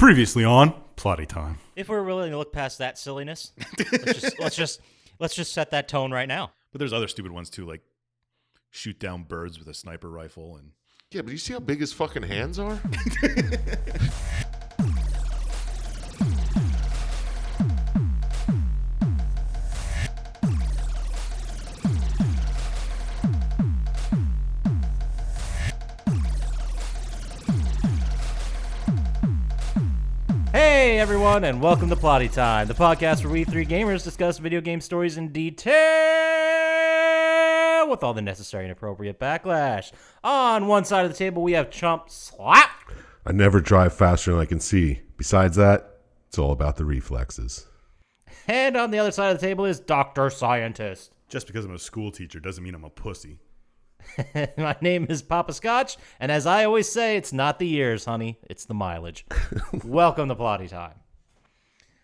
Previously on Plotty Time. If we're willing to look past that silliness, let's just set that tone right now. But there's other stupid ones too, like shoot down birds with a sniper rifle and Yeah, but you see how big his fucking hands are? Hey everyone, and welcome to Plotty Time, the podcast where we three gamers discuss video game stories in detail with all the necessary and appropriate backlash. On one side of the table, we have Chump Slap. I never drive faster than I can see. Besides that, it's all about the reflexes. And on the other side of the table is Dr. Syintist. just because I'm a school teacher doesn't mean I'm a pussy. My name is Poppascotch, and as I always say, it's not the years, honey. It's the mileage. Welcome to Plotty Time.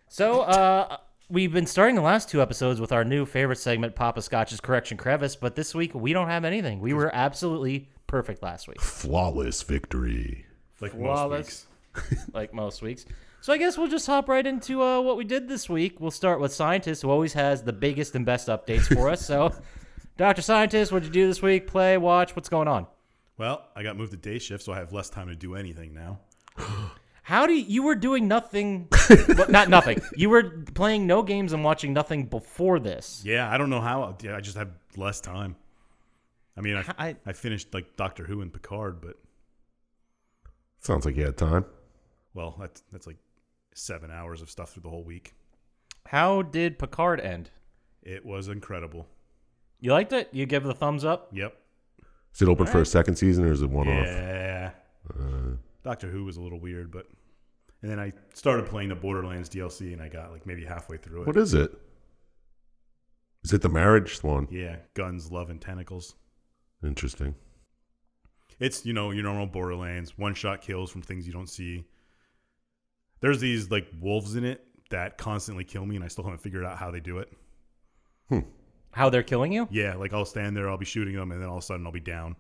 So, we've been starting the last two episodes with our new favorite segment, Poppascotch's Correction Crevice, but this week we don't have anything. We were absolutely perfect last week. Flawless victory. Most weeks. Like most weeks. So I guess we'll just hop right into what we did this week. We'll start with Syintist, who always has the biggest and best updates for us. So, Dr. Syintist, what'd you do this week? Play, watch, what's going on? Well, I got moved to day shift, so I have less time to do anything now. How do you were doing nothing, but not nothing. You were playing no games and watching nothing before this. Yeah, I don't know how. Yeah, I just have less time. I mean, I finished like Doctor Who and Picard, but Sounds like you had time. well, that's like 7 hours of stuff through the whole week. How did Picard end? It was incredible. You liked it? You give it a thumbs up? Yep. Is it open for a second season or is it one-off? Yeah. Doctor Who was a little weird, but and then I started playing the Borderlands DLC, and I got like maybe halfway through it. What is it? Is it the marriage one? Yeah, guns, love, and tentacles. Interesting. It's, your normal Borderlands, one-shot kills from things you don't see. There's these, like, wolves in it that constantly kill me, and I still haven't figured out how they do it. How they're killing you? Yeah, like, I'll stand there, I'll be shooting them, and then all of a sudden I'll be down.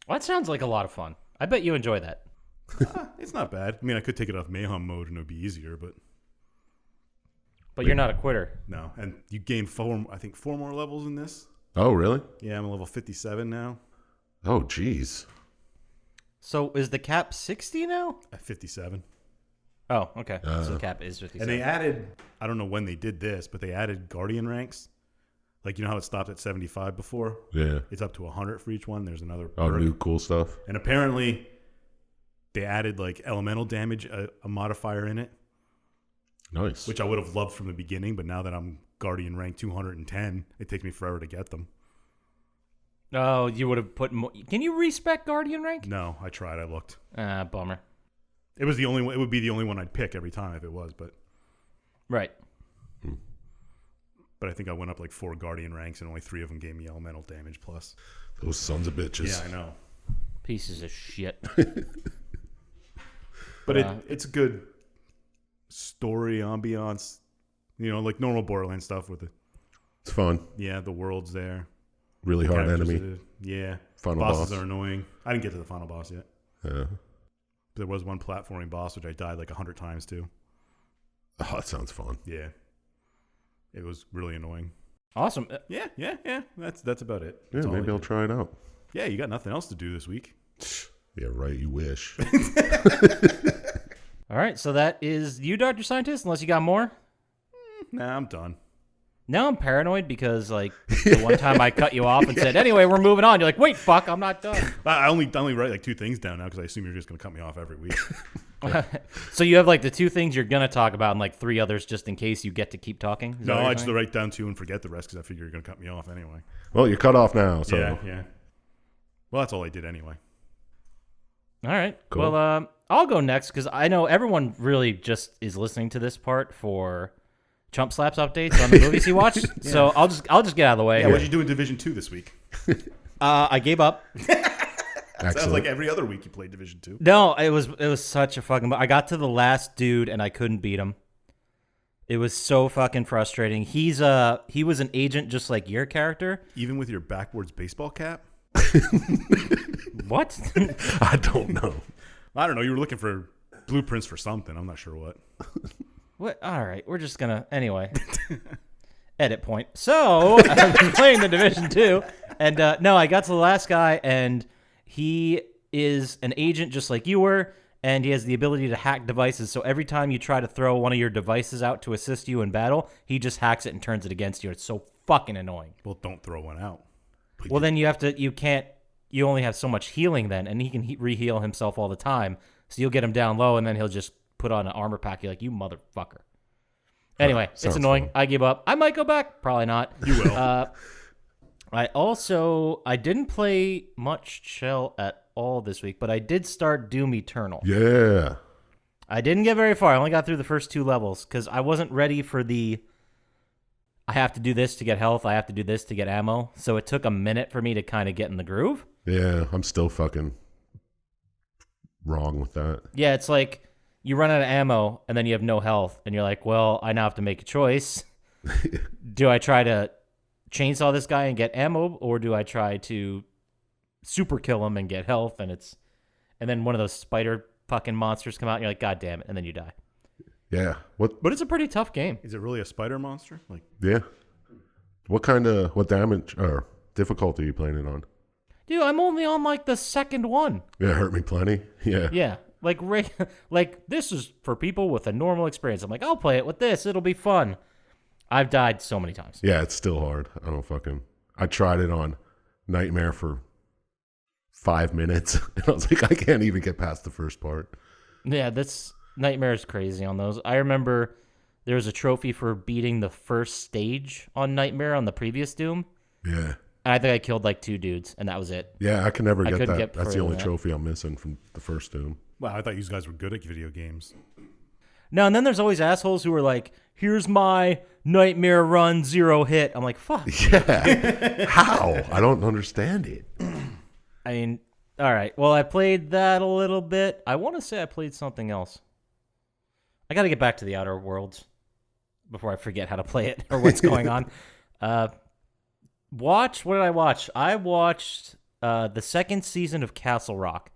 Well, that sounds like a lot of fun. I bet you enjoy that. It's not bad. I mean, I could take it off Mayhem mode, and it would be easier, but But you're not a quitter. no. And you gain four more levels in this. Oh, really? Yeah, I'm a level 57 now. Oh, jeez. So is the cap 60 now? At 57. Oh, okay. So the cap is 57. And they added, I don't know when they did this, but they added Guardian ranks. Like, you know how it stopped at 75 before? Yeah. It's up to 100 for each one. There's another Oh, perk. new cool stuff. And apparently, they added, like, elemental damage, a modifier in it, Nice. which I would have loved from the beginning, but now that I'm Guardian rank 210, it takes me forever to get them. Oh, you would have put more. Can you respec Guardian rank? No, I tried. I looked. Bummer. It was the only one. It would be the only one I'd pick every time if it was, but Right. I think I went up like 4 Guardian ranks and only 3 of them gave me elemental damage plus. Those sons of bitches. Yeah, I know. Pieces of shit. But it's a good story, ambiance, like normal Borderlands stuff with It's fun. the world's there. Really hard Characters enemy. Yeah. Final Bosses boss. are annoying. I didn't get to the final boss yet. Yeah. There was one platforming boss which I died like 100 times to. Oh, that sounds fun. Yeah. It was really annoying. Awesome. Yeah. That's about it. Yeah, That's all maybe I I'll did. try it out. Yeah, you got nothing else to do this week. Yeah, right. You wish. All right, so that is you, Dr. Syintist, unless you got more. Nah, I'm done. Now I'm paranoid because, like, the one time I cut you off and said, anyway, we're moving on. You're like, wait, fuck, I'm not done. I only write like 2 things down now because I assume you're just going to cut me off every week. So you have, like, the 2 things you're going to talk about and, like, 3 others just in case you get to keep talking? Is that No, what you're I just saying? write down 2 and forget the rest because I figure you're going to cut me off anyway. Well, you're cut off now, so. Yeah. Well, that's all I did anyway. All right. Cool. Well, I'll go next because I know everyone really just is listening to this part for Chump Slap's updates on the movies he watched. So I'll just get out of the way. Yeah, what'd you do in Division 2 this week? I gave up. Sounds Excellent. like every other week you played Division 2. No, it was such a fucking. I got to the last dude and I couldn't beat him. It was so fucking frustrating. He was an agent just like your character. Even with your backwards baseball cap? What? I don't know. I don't know. You were looking for blueprints for something. I'm not sure what. What? All right, we're just gonna anyway. Edit point. So I've been playing the Division 2, and no, I got to the last guy, and he is an agent just like you were, and he has the ability to hack devices. So every time you try to throw one of your devices out to assist you in battle, he just hacks it and turns it against you. It's so fucking annoying. Well, don't throw one out. Well, then you only have so much healing then, and he can re-heal himself all the time. So you'll get him down low, and then he'll just put on an armor pack. You're like, you motherfucker. Anyway, it's annoying. Fun. I give up. I might go back. Probably not. You will. I didn't play much Shell at all this week, but I did start Doom Eternal. Yeah. I didn't get very far. I only got through the first 2 levels because I wasn't ready for I have to do this to get health. I have to do this to get ammo. So it took a minute for me to kind of get in the groove. Yeah, I'm still fucking wrong with that. Yeah, it's like you run out of ammo and then you have no health. And you're like, well, I now have to make a choice. Do I try to chainsaw this guy and get ammo, or do I try to super kill him and get health? And then one of those spider fucking monsters come out and you're like, God damn it. And then you die. Yeah. But it's a pretty tough game. Is it really a spider monster? Like, yeah. What damage or difficulty are you playing it on? Dude, I'm only on like the second one. Yeah, it hurt me plenty. Yeah. Yeah. Like this is for people with a normal experience. I'm like, I'll play it with this. It'll be fun. I've died so many times. Yeah, it's still hard. I tried it on Nightmare for 5 minutes. And I was like, I can't even get past the first part. Yeah, Nightmare is crazy on those. I remember there was a trophy for beating the first stage on Nightmare on the previous Doom. Yeah. And I think I killed like 2 dudes, and that was it. Yeah, I can never get that. Get That's the only that. trophy I'm missing from the first Doom. wow, I thought you guys were good at video games. No, and then there's always assholes who are like, here's my Nightmare run 0 hit. I'm like, fuck. Yeah. How? I don't understand it. I mean, all right. Well, I played that a little bit. I want to say I played something else. I got to get back to the Outer Worlds before I forget how to play it or what's going on. What did I watch? I watched the 2nd season of Castle Rock,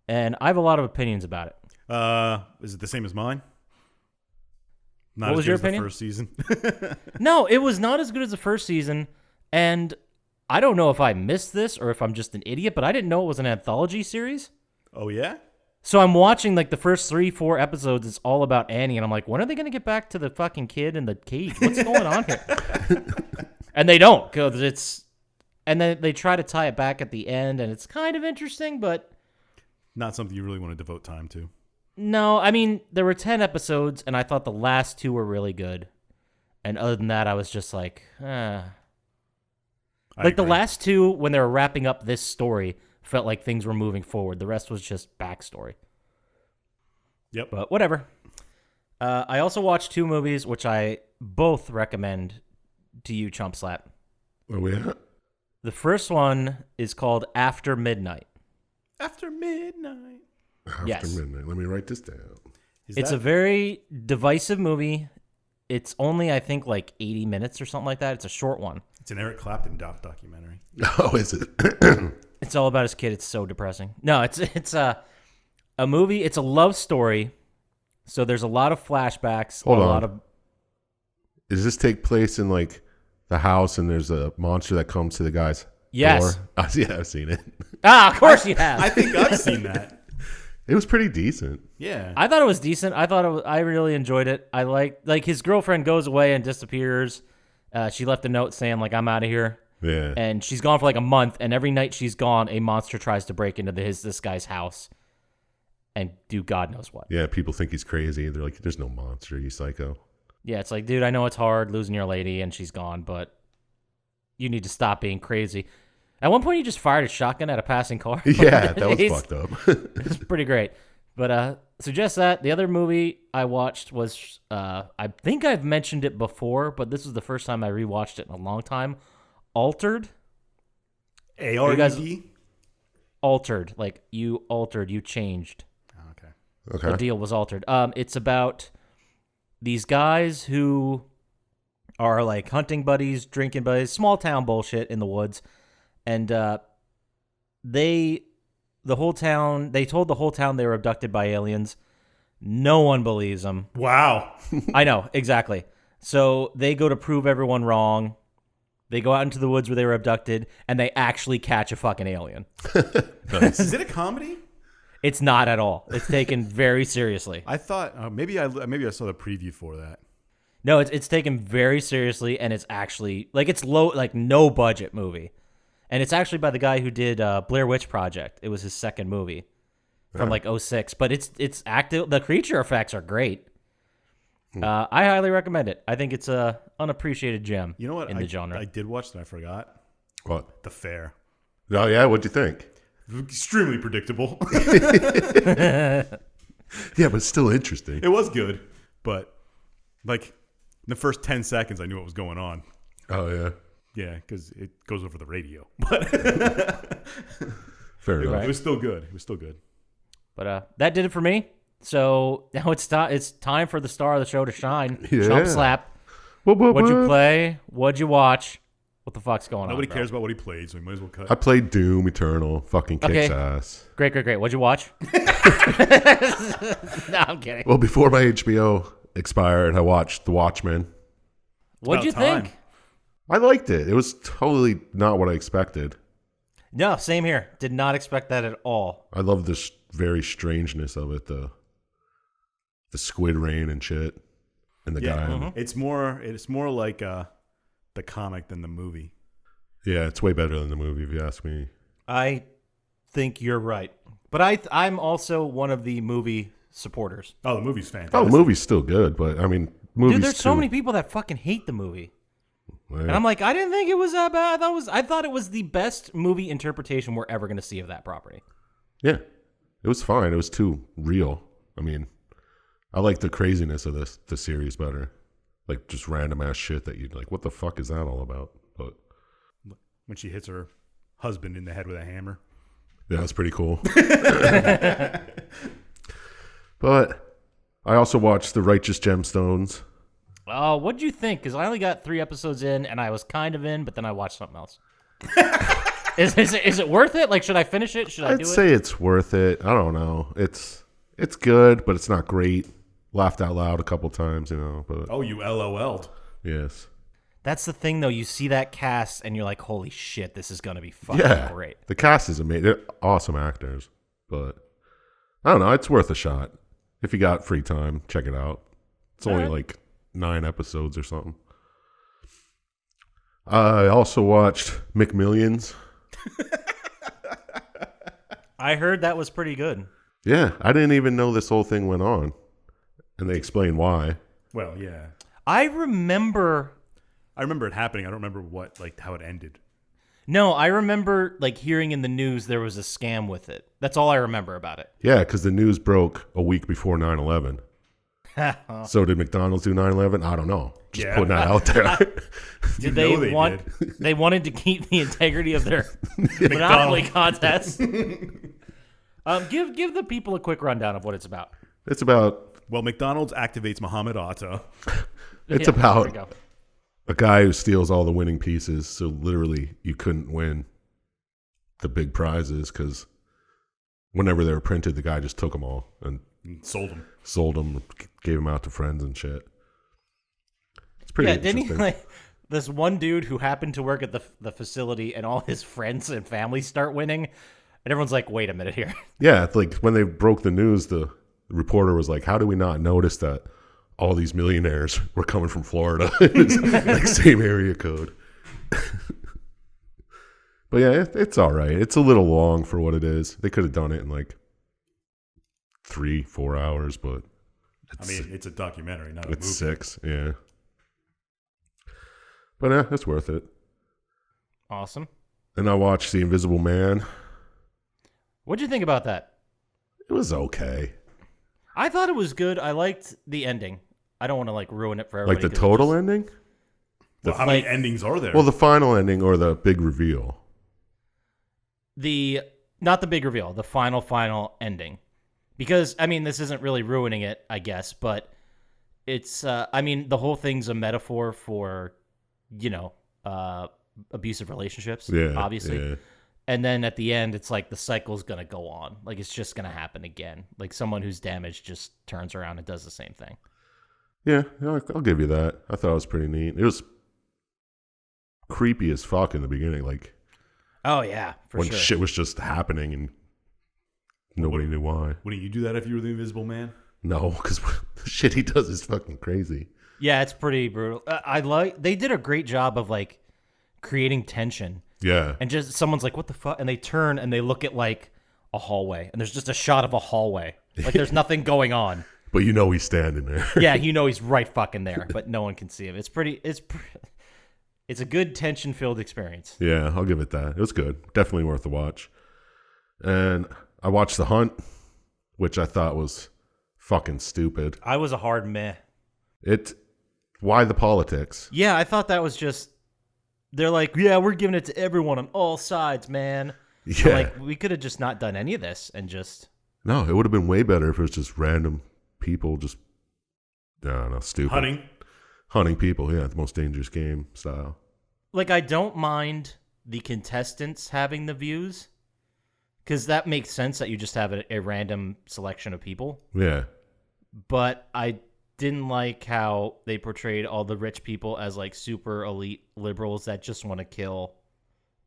and I have a lot of opinions about it. Is it the same as mine? Not What was your as good as opinion? the first season. No, it was not as good as the first season, and I don't know if I missed this or if I'm just an idiot, but I didn't know it was an anthology series. Oh, yeah? So I'm watching like the first 3-4 episodes. It's all about Annie, and I'm like, when are they going to get back to the fucking kid in the cage? What's going on here? And they don't, because and then they try to tie it back at the end, and it's kind of interesting, but Not something you really want to devote time to. no, I mean, there were 10 episodes, and I thought the last 2 were really good. And other than that, I was just like, I Like the agree. last 2, when they were wrapping up this story, felt like things were moving forward. The rest was just backstory. Yep. But whatever. I also watched 2 movies, which I both recommend to you, Chump Slap. Where we at? The first one is called After Midnight. After midnight. After Yes. midnight. Let me write this down. It's a very divisive movie. It's only, I think, like 80 minutes or something like that. It's a short one. It's an Eric Clapton documentary. Oh, is it? It's all about his kid. It's so depressing. No, it's a movie. It's a love story. So there's a lot of flashbacks. Hold a on. lot of Does this take place in like the house and there's a monster that comes to the guy's Yes. door? Yeah, I've seen it. Of course you have. I think I've seen that. It was pretty decent. Yeah. I thought it was decent. I really enjoyed it. I like his girlfriend goes away and disappears. She left a note saying like, I'm out of here. Yeah. And she's gone for like a month, and every night she's gone, a monster tries to break into this guy's house and do God knows what. Yeah, people think he's crazy. They're like, there's no monster, you psycho. Yeah, it's like, dude, I know it's hard losing your lady and she's gone, but you need to stop being crazy. At one point, he just fired a shotgun at a passing car. Yeah, that was fucked up. It's pretty great. But suggest that. The other movie I watched was, I think I've mentioned it before, but this was the first time I rewatched it in a long time. Altered. ARED? Altered. Like, you altered. You changed. Okay. The Okay. deal was altered. It's about these guys who are like hunting buddies, drinking buddies, small town bullshit in the woods. And they told the whole town they were abducted by aliens. No one believes them. Wow. I know, exactly. So they go to prove everyone wrong. They go out into the woods where they were abducted, and they actually catch a fucking alien. Nice. Is it a comedy? It's not at all. It's taken very seriously. I thought maybe I saw the preview for that. No, it's taken very seriously, and it's actually like it's low, like no budget movie, and it's actually by the guy who did Blair Witch Project. It was his second movie from like '06, but it's active. The creature effects are great. I highly recommend it. I think it's a unappreciated gem. You know what? In the genre, I did watch that. I forgot. What? The Fair. Oh yeah, what'd you think? Extremely predictable. Yeah, but still interesting. It was good, but like in the first 10 seconds, I knew what was going on. Oh yeah, Yeah, because it goes over the radio. But fair enough. it was still good. It was still good. but that did it for me. So now it's time for the star of the show to shine. Yeah. Chump Slap. What'd What'd you play? What'd you watch? What the fuck's going on? Nobody bro? cares about what he played, so we might as well cut. I played Doom Eternal. Fucking kicks Okay. ass. Great. What'd you watch? No, I'm kidding. Well, before my HBO expired, I watched The Watchmen. What'd you About time. think? I liked it. It was totally not what I expected. No, same here. Did not expect that at all. I love this very strangeness of it, the squid rain and shit, and the Yeah, guy. it's more like the comic than the movie. Yeah, it's way better than the movie, if you ask me. I think you're right, but I'm also one of the movie supporters. Oh, the movie's fantastic. Oh, the movie's still good, but I mean, movies Dude, there's so too. many people that fucking hate the movie, Yeah. and I'm like, I didn't think it was that bad. I thought it was the best movie interpretation we're ever going to see of that property. Yeah, it was fine. It was too real. I mean, I like the craziness of the series better. Like just random ass shit that you'd like, what the fuck is that all about? But When she hits her husband in the head with a hammer. yeah, that's pretty cool. But I also watched The Righteous Gemstones. Oh, what'd you think? Because I only got 3 episodes in, and I was kind of in, but then I watched something else. Is it worth it? Like, should I finish it? Should I I'd do it? say it's worth it. I don't know. It's good, but it's not great. Laughed out loud a couple times, but Oh, you LOL'd. yes. That's the thing, though. You see that cast, and you're like, holy shit, this is going to be fucking great. The cast is amazing. They're awesome actors, but I don't know. It's worth a shot. If you got free time, check it out. It's only like 9 episodes or something. I also watched McMillions. I heard that was pretty good. Yeah, I didn't even know this whole thing went on, and they explain why. Well, yeah. I remember it happening. I don't remember how it ended. No, I remember like hearing in the news there was a scam with it. That's all I remember about it. Yeah, because the news broke a week before 9/11. So did McDonald's do 9/11? I don't know. Just Yeah. putting that out there. Did know they they want? They wanted to keep the integrity of their Monopoly contest. Give the people a quick rundown of what it's about. It's about Well, McDonald's activates Muhammad Atta. It's Yeah, about there we go. a guy who steals all the winning pieces. So literally, you couldn't win the big prizes because whenever they were printed, the guy just took them all and Sold him. sold them, gave them out to friends and shit. It's pretty Didn't interesting. he like this one dude who happened to work at the facility and all his friends and family start winning, and everyone's like, "Wait a minute here." Yeah, it's like when they broke the news, the reporter was like, "How do we not notice that all these millionaires were coming from Florida?" It's like same area code. But yeah, it's all right. It's a little long for what it is. They could have done it in like 3-4 hours, but It's a documentary, not a it's movie. 6. Yeah, but yeah, it's worth it. Awesome. And I watched The Invisible Man. What'd you think about that? It was okay. I thought it was good. I liked the ending. I don't want to like ruin it for everybody. Like the 'cause it total just- ending? Well, how many endings are there? Well, the final ending or the big reveal? Not the big reveal, the final ending. Because this isn't really ruining it, I guess, but it's the whole thing's a metaphor for, abusive relationships, Yeah, obviously. yeah. And then at the end, it's like the cycle's going to go on. Like, it's just going to happen again. Like, someone who's damaged just turns around and does the same thing. Yeah, I'll give you that. I thought it was pretty neat. It was creepy as fuck in the beginning, like Oh, yeah, for when sure. shit was just happening and nobody knew why. Wouldn't you do that if you were the Invisible Man? No, because the shit he does is fucking crazy. Yeah, it's pretty brutal. They did a great job of, like, creating tension. Yeah. And just someone's like, what the fuck? And they turn and they look at, like, a hallway. And there's just a shot of a hallway. Like, there's nothing going on. But you know he's standing there. Yeah, you know he's right fucking there, but no one can see him. It's a good tension-filled experience. Yeah, I'll give it that. It was good. Definitely worth a watch. And I watched The Hunt, which I thought was fucking stupid. I was a hard meh. Why the politics? Yeah, I thought that was just, they're like, yeah, we're giving it to everyone on all sides, man. Yeah. But, like, we could have just not done any of this and just... No, it would have been way better if it was just random people just, I don't know, stupid. Hunting people, yeah, the most dangerous game style. Like, I don't mind the contestants having the views, because that makes sense that you just have a random selection of people. Yeah. But I didn't like how they portrayed all the rich people as, like, super elite liberals that just want to kill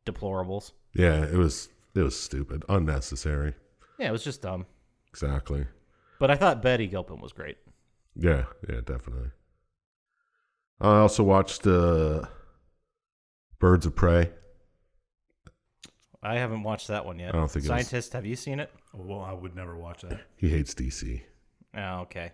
deplorables. Yeah, it was stupid, unnecessary. Yeah, it was just dumb. Exactly. But I thought Betty Gilpin was great. Yeah, definitely. I also watched Birds of Prey. I haven't watched that one yet. I don't think Syintist, have you seen it? Well, I would never watch that. He hates DC. Oh, okay.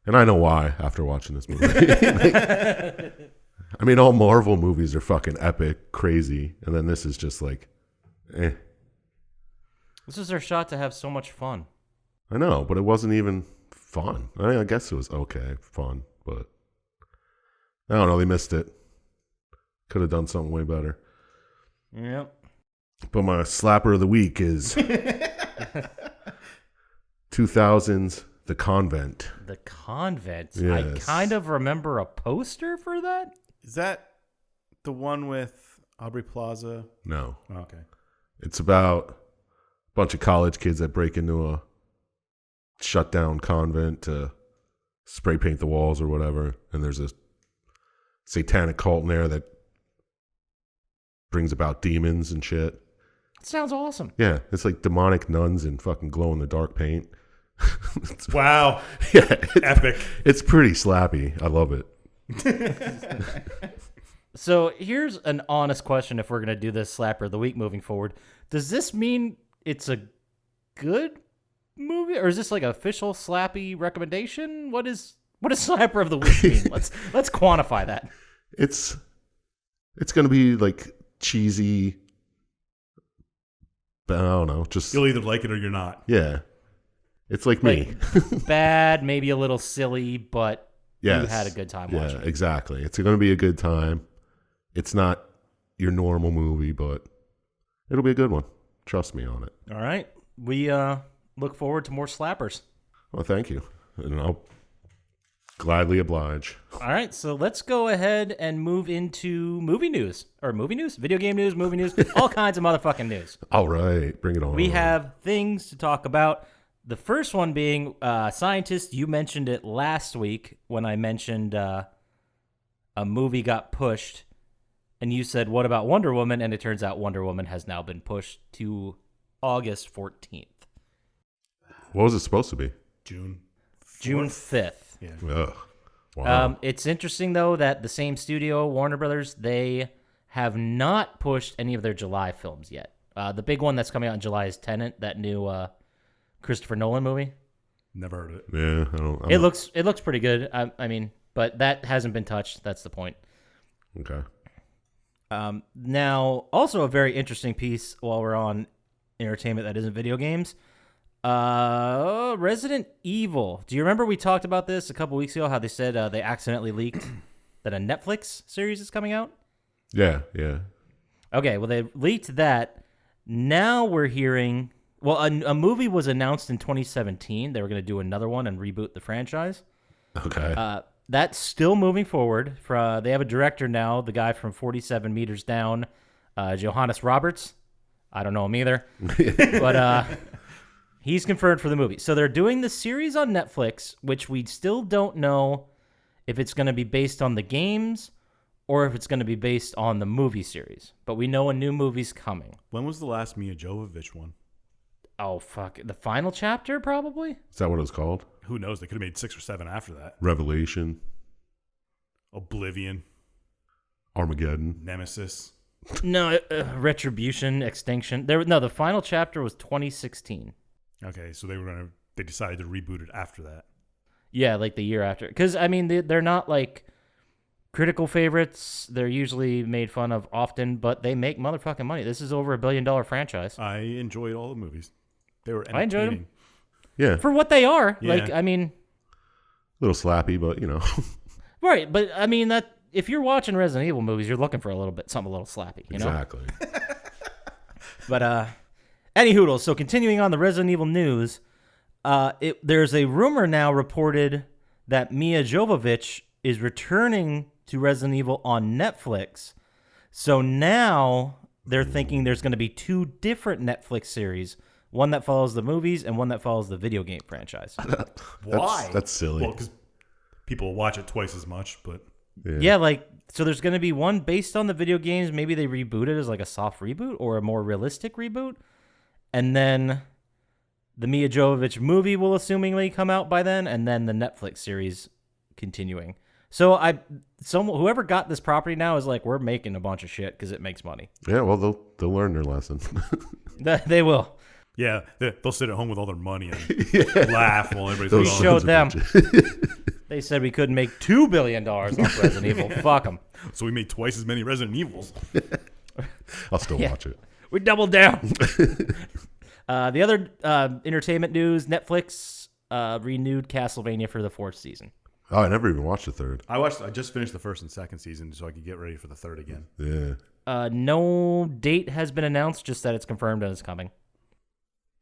And I know why after watching this movie. I mean, all Marvel movies are fucking epic, crazy. And then this is just like, eh. This is their shot to have so much fun. I know, but it wasn't even fun. I guess it was okay, fun, but I don't know. They missed it. Could have done something way better. Yep. But my slapper of the week is 2000's The Convent. The Convent. Yes. I kind of remember a poster for that. Is that the one with Aubrey Plaza? No. Oh, okay. It's about a bunch of college kids that break into a shut down convent to spray paint the walls or whatever. And there's a satanic cult in there that brings about demons and shit. Sounds awesome. Yeah, it's like demonic nuns in fucking glow in the dark paint. Wow. Yeah, Epic. It's pretty slappy. I love it. So here's an honest question if we're going to do this Slapper of the Week moving forward. Does this mean it's a good movie? Or is this like an official slappy recommendation? What does Slapper of the Week mean? Let's quantify that. It's going to be like cheesy, but I don't know. Just You'll either like it or you're not. yeah. It's like me. Bad, maybe a little silly, but Yes. you had a good time watching it. Exactly. It's going to be a good time. It's not your normal movie, but it'll be a good one. Trust me on it. All right. We look forward to more slappers. Well, thank you. And I'll gladly oblige. All right, so let's go ahead and move into movie news. Or movie news? Video game news, movie news, all kinds of motherfucking news. All right. Bring it on. We have things to talk about. The first one being Syintist. You mentioned it last week when I mentioned a movie got pushed. And you said, what about Wonder Woman? And it turns out Wonder Woman has now been pushed to August 14th. What was it supposed to be? June 5th. Yeah. Ugh. Wow. It's interesting, though, that the same studio, Warner Brothers, they have not pushed any of their July films yet. The big one that's coming out in July is Tenet, that new Christopher Nolan movie. Never heard of it. Yeah, I don't. It looks pretty good. I mean, but that hasn't been touched. That's the point. Okay. Now, also a very interesting piece while we're on entertainment that isn't video games. Resident Evil. Do you remember we talked about this a couple weeks ago? How they said they accidentally leaked that a Netflix series is coming out? Yeah. Okay, well, they leaked that. Now we're hearing... Well, a movie was announced in 2017. They were going to do another one and reboot the franchise. Okay. That's still moving forward. They have a director now, the guy from 47 Meters Down, Johannes Roberts. I don't know him either. But he's confirmed for the movie. So they're doing the series on Netflix, which we still don't know if it's going to be based on the games or if it's going to be based on the movie series. But we know a new movie's coming. When was the last Mia Jovovich one? Oh, fuck. The final chapter, probably? Is that what it was called? Who knows? They could have made 6 or 7 after that. Revelation. Oblivion. Armageddon. Nemesis. No, Retribution, Extinction. The final chapter was 2016. Okay, so they decided to reboot it after that. Yeah, like the year after. Because, I mean, they're not like critical favorites. They're usually made fun of often, but they make motherfucking money. This is over $1 billion franchise. I enjoyed all the movies. They were entertaining. I enjoyed them. Yeah. For what they are. Yeah. Like, I mean... A little slappy, but, Right, but, I mean, that if you're watching Resident Evil movies, you're looking for something a little slappy, you know? Exactly. But, any hoodles. So, continuing on the Resident Evil news, there's a rumor now reported that Mia Jovovich is returning to Resident Evil on Netflix. So now they're thinking there's going to be 2 different Netflix series, one that follows the movies and one that follows the video game franchise. Why? That's silly. Well, because people watch it twice as much, but... Yeah, like, so there's going to be one based on the video games. Maybe they reboot it as like a soft reboot or a more realistic reboot. And then the Mia Jovovich movie will assumingly come out by then, and then the Netflix series continuing. So whoever got this property now is like, we're making a bunch of shit because it makes money. Yeah, well, they'll learn their lesson. They will. Yeah, they'll sit at home with all their money and laugh while everybody's We showed them. They said we couldn't make $2 billion off Resident Evil. Fuck them. So we made twice as many Resident Evils. I'll still watch it. We doubled down. The other entertainment news, Netflix renewed Castlevania for the 4th season. Oh, I never even watched the 3rd. I just finished the 1st and 2nd season so I could get ready for the 3rd again. Yeah. No date has been announced, just that it's confirmed and it's coming.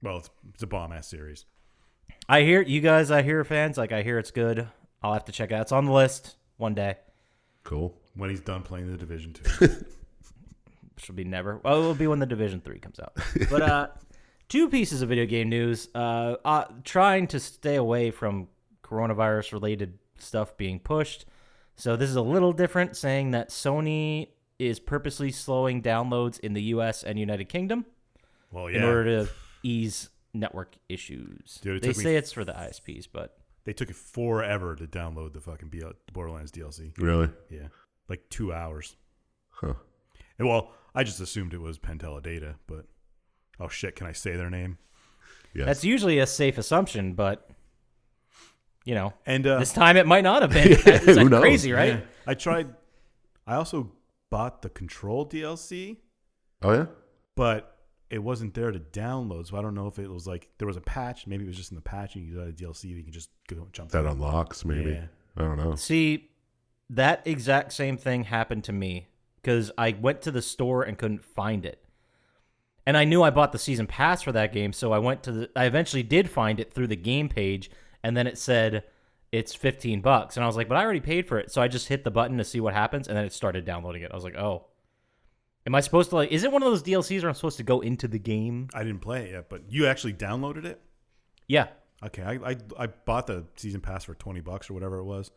Well, it's a bomb-ass series. I hear fans, like, I hear it's good. I'll have to check it out. It's on the list one day. Cool. When he's done playing the Division 2. Should be never. Well, it'll be when the Division 3 comes out. But 2 pieces of video game news. Trying to stay away from coronavirus-related stuff being pushed. So this is a little different, saying that Sony is purposely slowing downloads in the U.S. and United Kingdom in order to ease network issues. Dude, they say it's for the ISPs, but... They took it forever to download the fucking Borderlands DLC. Really? Yeah. Like 2 hours. Huh. And, well, I just assumed it was Pentella Data, but... Oh, shit, can I say their name? Yes. That's usually a safe assumption, but... You know, and this time it might not have been. It's like Who knows? crazy, right? Yeah. I also bought the Control DLC. Oh, yeah? But it wasn't there to download, so I don't know if it was like there was a patch. Maybe it was just in the patch, and you got a DLC, you can just go jump. That unlocks, maybe. Yeah. I don't know. See, that exact same thing happened to me because I went to the store and couldn't find it. And I knew I bought the season pass for that game, so I eventually did find it through the game page, and then it said it's $15. And I was like, but I already paid for it. So I just hit the button to see what happens, and then it started downloading it. I was like, oh. Am I supposed to, is it one of those DLCs where I'm supposed to go into the game? I didn't play it yet, but you actually downloaded it? Yeah. Okay, I bought the season pass for $20 or whatever it was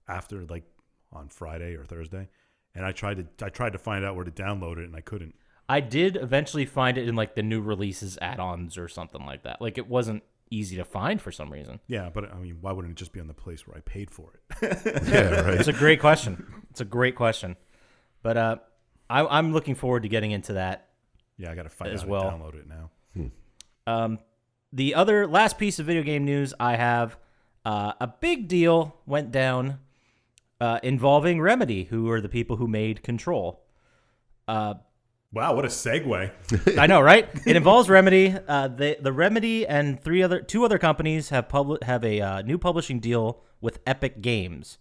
after, like, on Friday or Thursday, and I tried to find out where to download it, and I couldn't. I did eventually find it in, like, the new releases add-ons or something like that. Like, it wasn't easy to find for some reason. Yeah, but, I mean, why wouldn't it just be on the place where I paid for it? Yeah, right. It's a great question. But I'm looking forward to getting into that. Yeah, I got to find as out well. how to download it now. The other last piece of video game news I have, a big deal went down involving Remedy, who are the people who made Control. Wow, what a segue. I know, right? It involves Remedy. The Remedy and two other companies have a new publishing deal with Epic Games.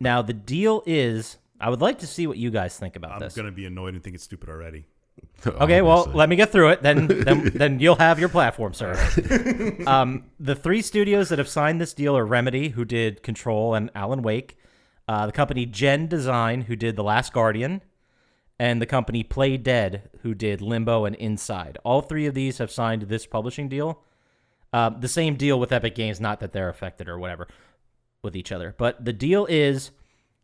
Now, the deal is, I would like to see what you guys think about this. I'm going to be annoyed and think it's stupid already. Okay, well, let me get through it. Then you'll have your platform, sir. The 3 studios that have signed this deal are Remedy, who did Control and Alan Wake, the company Gen Design, who did The Last Guardian, and the company Play Dead, who did Limbo and Inside. All three of these have signed this publishing deal. The same deal with Epic Games, not that they're affected or whatever with each other. But the deal is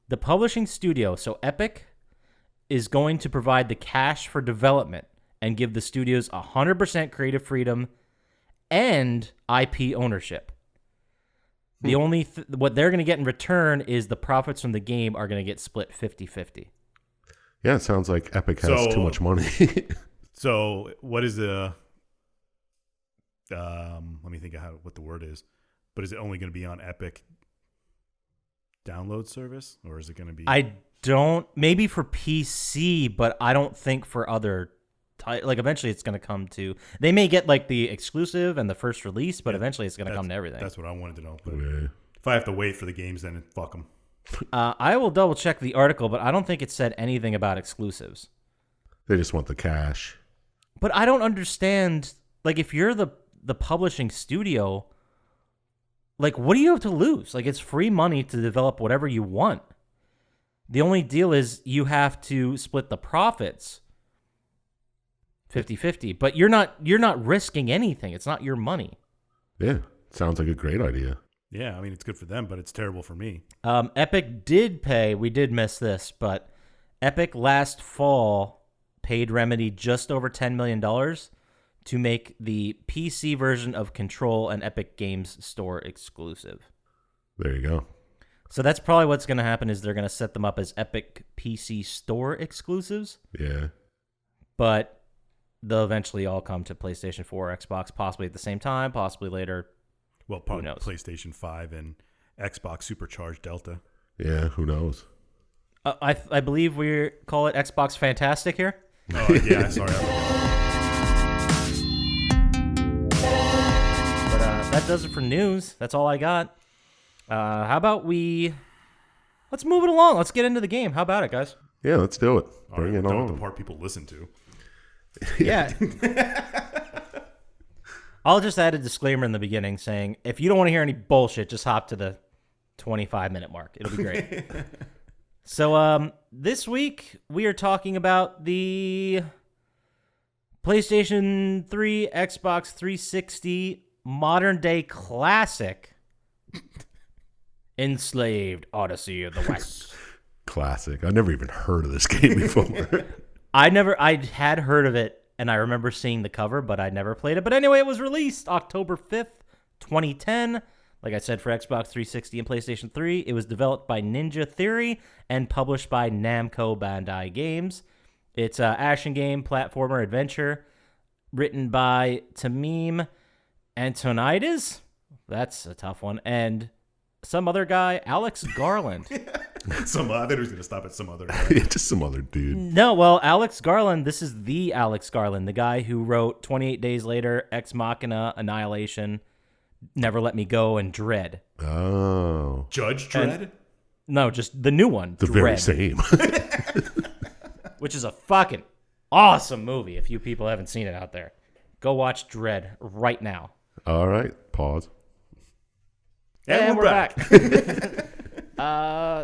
the publishing studio, so Epic, is going to provide the cash for development and give the studios 100% creative freedom and IP ownership. The only what they're going to get in return is the profits from the game are going to get split 50-50. Yeah, it sounds like Epic has too much money. So what is the let me think of what the word is. But is it only going to be on Epic download service, or is it going to be? I don't. Maybe for PC, but I don't think for other. Like eventually, it's going to come to. They may get like the exclusive and the first release, but eventually, it's going to come to everything. That's what I wanted to know. But Yeah. if I have to wait for the games, then fuck them. I will double check the article, but I don't think it said anything about exclusives. They just want the cash. But I don't understand. Like, if you're the publishing studio, like, what do you have to lose? Like, it's free money to develop whatever you want. The only deal is you have to split the profits 50-50, but you're not risking anything. It's not your money. Yeah, sounds like a great idea. Yeah, I mean, it's good for them, but it's terrible for me. Epic did pay. We did miss this, but Epic last fall paid Remedy just over $10 million to make the PC version of Control an Epic Games Store exclusive. There you go. So that's probably what's going to happen is they're going to set them up as Epic PC Store exclusives. Yeah. But they'll eventually all come to PlayStation 4 or Xbox, possibly at the same time, possibly later. Well, probably PlayStation 5 and Xbox Supercharged Delta. Yeah, who knows? I believe we call it Xbox Fantastic here. Oh, yeah, sorry. But that does it for news. That's all I got. How about let's move it along. Let's get into the game. How about it, guys? Yeah, let's do it. Bring it The on. part people listen to. Yeah. I'll just add a disclaimer in the beginning saying, if you don't want to hear any bullshit, just hop to the 25-minute mark. It'll be great. So this week, we are talking about the PlayStation 3, Xbox 360, modern-day classic, Enslaved, Odyssey of the West. Classic. I never even heard of this game before. I had heard of it, and I remember seeing the cover, but I never played it. But anyway, it was released October 5th, 2010. Like I said, for Xbox 360 and PlayStation 3. It was developed by Ninja Theory and published by Namco Bandai Games. It's an action game, platformer, adventure, written by Tamim Antonides. That's a tough one. And some other guy, Alex Garland. I thought he was going to stop at some other guy. Yeah, just some other dude. No, well, Alex Garland, this is the Alex Garland, the guy who wrote 28 Days Later, Ex Machina, Annihilation, Never Let Me Go, and Dread. Oh. Judge Dredd? No, just the new one, The Dread, very same. which is a fucking awesome movie if you people haven't seen it out there. Go watch Dread right now. All right. Pause. And we're back.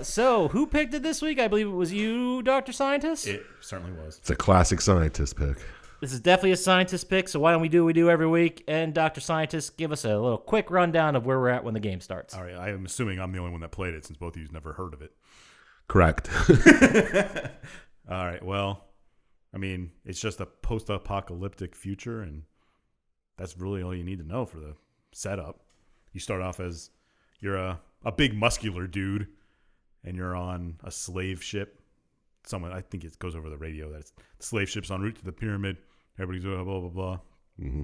So, who picked it this week? I believe it was you, Dr. Scientist. It certainly was. It's a classic scientist pick. This is definitely a scientist pick, so why don't we do what we do every week? And Dr. Scientist, give us a little quick rundown of where we're at when the game starts. All right, I am assuming I'm the only one that played it since both of you never heard of it. Correct. All right, well, I mean, it's just a post-apocalyptic future, and that's really all you need to know for the setup. You start off as you're a big muscular dude, and you're on a slave ship. I think it goes over the radio that it's slave ships en route to the pyramid. Everybody's blah, blah, blah, blah. Mm-hmm.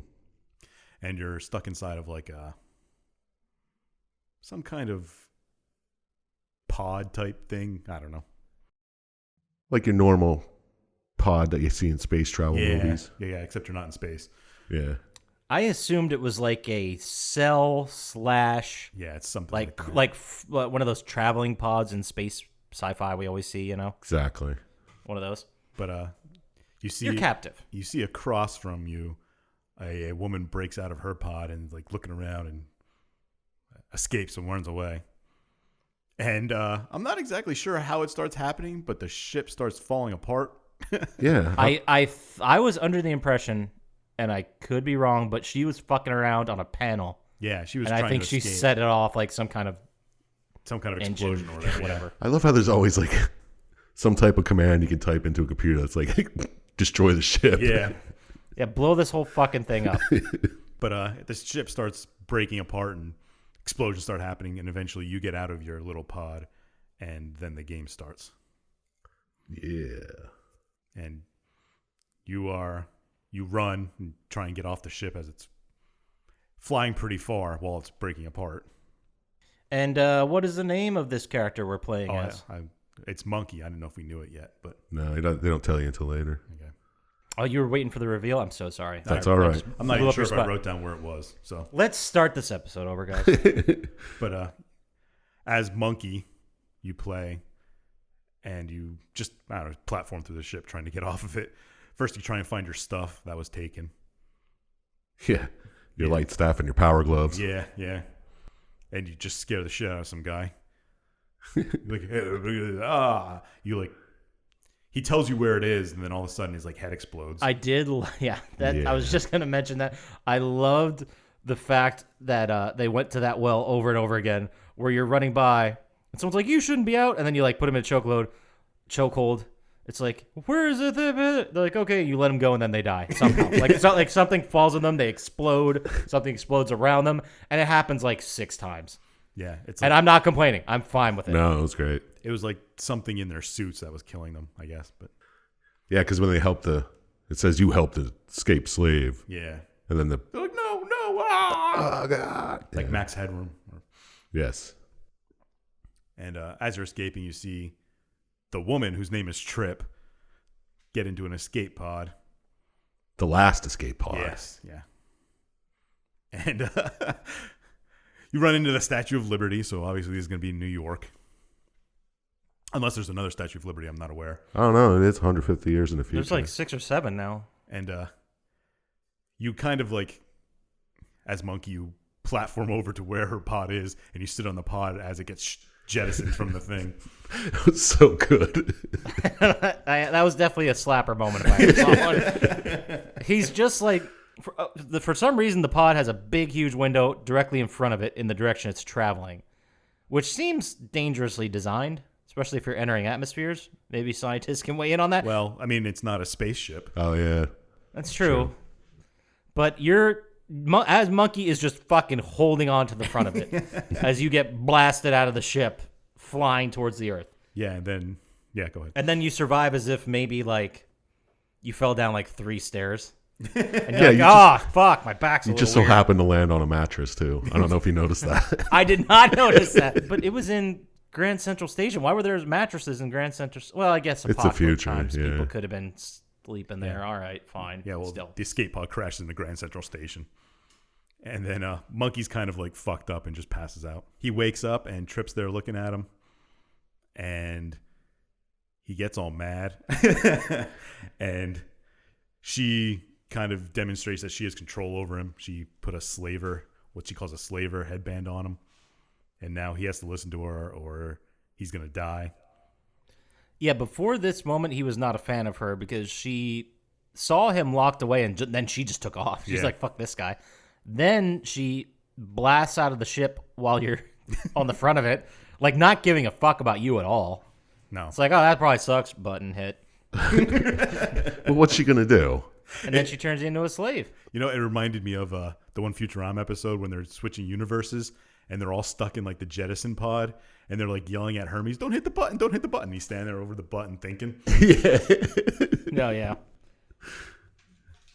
And you're stuck inside of like some kind of pod type thing. I don't know. Like your normal pod that you see in space travel movies. Yeah, except you're not in space. Yeah. I assumed it was like a cell / Yeah, it's something like that. one of those traveling pods in space sci-fi we always see, you know? Exactly. One of those. But you see, You're captive. You see across from you, a woman breaks out of her pod and like looking around and escapes and runs away. And I'm not exactly sure how it starts happening, but the ship starts falling apart Yeah. I was under the impression, and I could be wrong, but she was fucking around on a panel. Yeah, she was And trying I think to she escape. set it off like some kind of explosion or whatever. whatever. I love how there's always like some type of command you can type into a computer that's like destroy the ship. Yeah. Yeah, blow this whole fucking thing up. But the ship starts breaking apart and explosions start happening, and eventually you get out of your little pod, and then the game starts. Yeah. And you run and try and get off the ship as it's flying pretty far while it's breaking apart. And what is the name of this character we're playing as? It's Monkey. I don't know if we knew it yet, but No, they don't tell you until later. okay. Oh, you were waiting for the reveal? I'm so sorry. That's all right. I'm not Blew even up sure your if I spot. wrote down where it was. So, Let's start this episode over, guys. but as Monkey, you play, and you just platform through the ship trying to get off of it. First, you try and find your stuff that was taken. Yeah. Your light staff and your power gloves. Yeah, yeah. And you just scare the shit out of some guy. Like, he tells you where it is, and then all of a sudden his head explodes. I did, yeah. Yeah. I was just gonna mention that. I loved the fact that they went to that well over and over again, where you're running by, and someone's like, "You shouldn't be out," and then you put him in a chokehold. It's like, where is it? They're like, okay, you let them go, and then they die somehow. It's not like something falls on them, they explode, something explodes around them, and it happens 6 times. Yeah, it's And I'm not complaining. I'm fine with it. No, it was great. it was like something in their suits that was killing them, I guess. But Yeah, because when they it says you helped the escaped slave. yeah, And then they're like, no, ah! oh, God. Like Yeah. Max Headroom. Yes. And as you're escaping, you see the woman whose name is Trip get into an escape pod. The last escape pod. Yes, yeah. And you run into the Statue of Liberty, so obviously this is going to be in New York. Unless there's another Statue of Liberty, I'm not aware. I don't know. It's 150 years in the future. There's 6 or 7 now. And you kind of as Monkey, you platform over to where her pod is, and you sit on the pod as it gets jettisoned from the thing. It was so good. That was definitely a slapper moment if I ever saw one. He's just for some reason, the pod has a big, huge window directly in front of it in the direction it's traveling, which seems dangerously designed, especially if you're entering atmospheres. Maybe scientists can weigh in on that. Well, I mean, it's not a spaceship. Oh, yeah. That's true. But as Monkey is just fucking holding on to the front of it as you get blasted out of the ship, flying towards the earth. Yeah, and then, go ahead. And then you survive as if maybe you fell down 3 stairs. And Yeah, you're fuck, my back's a You little just so weird. happened to land on a mattress, too. I don't know if you noticed that. I did not notice that, but it was in Grand Central Station. Why were there mattresses in Grand Central? Well, I guess It's the apocalyptic future, times yeah. people could have been sleeping there. All right, fine. Yeah, well, Still. the escape pod crashes into Grand Central Station. And then Monkey's kind of fucked up and just passes out. He wakes up and Trip's there looking at him. And he gets all mad. And she kind of demonstrates that she has control over him. She put what she calls a slaver headband on him. And now he has to listen to her or he's going to die. Yeah, before this moment, he was not a fan of her because she saw him locked away and then she just took off. She's Yeah. like, fuck this guy. Then she blasts out of the ship while you're on the front of it, not giving a fuck about you at all. No. It's like, oh, that probably sucks. Button hit. Well, what's she going to do? And then she turns you into a slave. You know, it reminded me of the one Futurama episode when they're switching universes and they're all stuck in the jettison pod and they're yelling at Hermes, don't hit the button, don't hit the button. He's standing there over the button thinking. Yeah. No, yeah.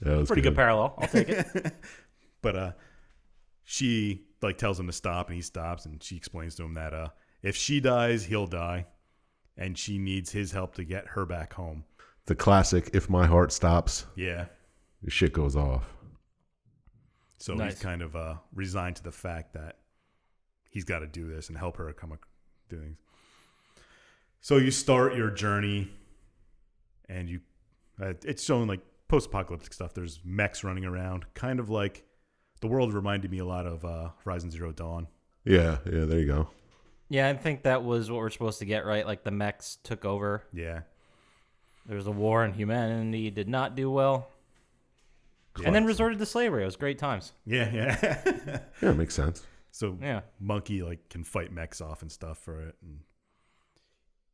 That was Pretty good parallel. I'll take it. But she tells him to stop and he stops and she explains to him that if she dies, he'll die and she needs his help to get her back home. The classic, if my heart stops, Yeah. the shit goes off. So Nice. he's kind of resigned to the fact that he's got to do this and help her do things. So you start your journey, and you it's showing post-apocalyptic stuff. There's mechs running around, kind of like the world reminded me a lot of Horizon Zero Dawn. Yeah, there you go. Yeah, I think that was what we're supposed to get, right? The mechs took over. Yeah. There was a war and humanity did not do well. Yeah. And then resorted to slavery. It was great times. Yeah. Yeah, it makes sense. So Yeah. Monkey like can fight mechs off and stuff for it. And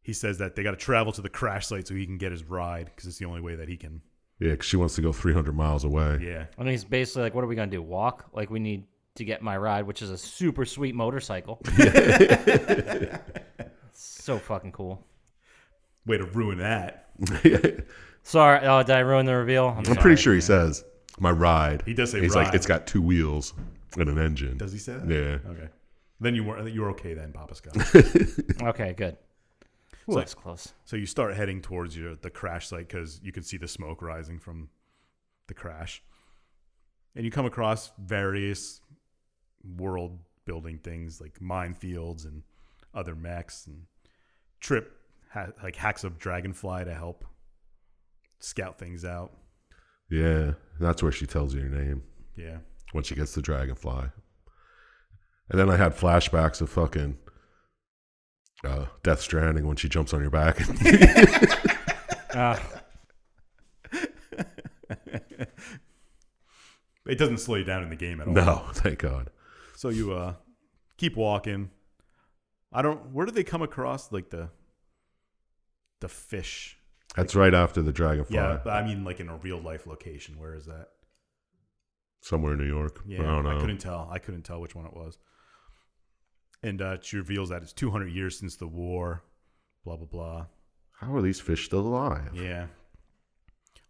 he says that they got to travel to the crash site so he can get his ride because it's the only way that he can. Yeah, because she wants to go 300 miles away. Yeah. And he's basically like, what are we going to do? Walk? Like, we need to get my ride, which is a super sweet motorcycle. So fucking cool. Way to ruin that. Sorry. Oh, did I ruin the reveal? I'm pretty sure he says, my ride. He does say He's ride. like, it's got 2 wheels and an engine. Does he say that? Yeah. Okay. Then you were okay then, Poppascotch. Okay, good. Ooh, So- that's close. So you start heading towards the crash site because you can see the smoke rising from the crash. And you come across various world building things like minefields and other mechs. And Trip hacks up Dragonfly to help scout things out. Yeah, that's where she tells you your name Yeah. when she gets the dragonfly. And then I had flashbacks of fucking Death Stranding when she jumps on your back. It doesn't slow you down in the game at all. No, thank God. So you keep walking. Where do they come across like the fish? That's right after the dragonfly. Yeah, but I mean like in a real life location. Where is that? Somewhere in New York. Yeah, I don't know. I couldn't tell which one it was. And she reveals that it's 200 years since the war. Blah blah blah. How are these fish still alive? Yeah.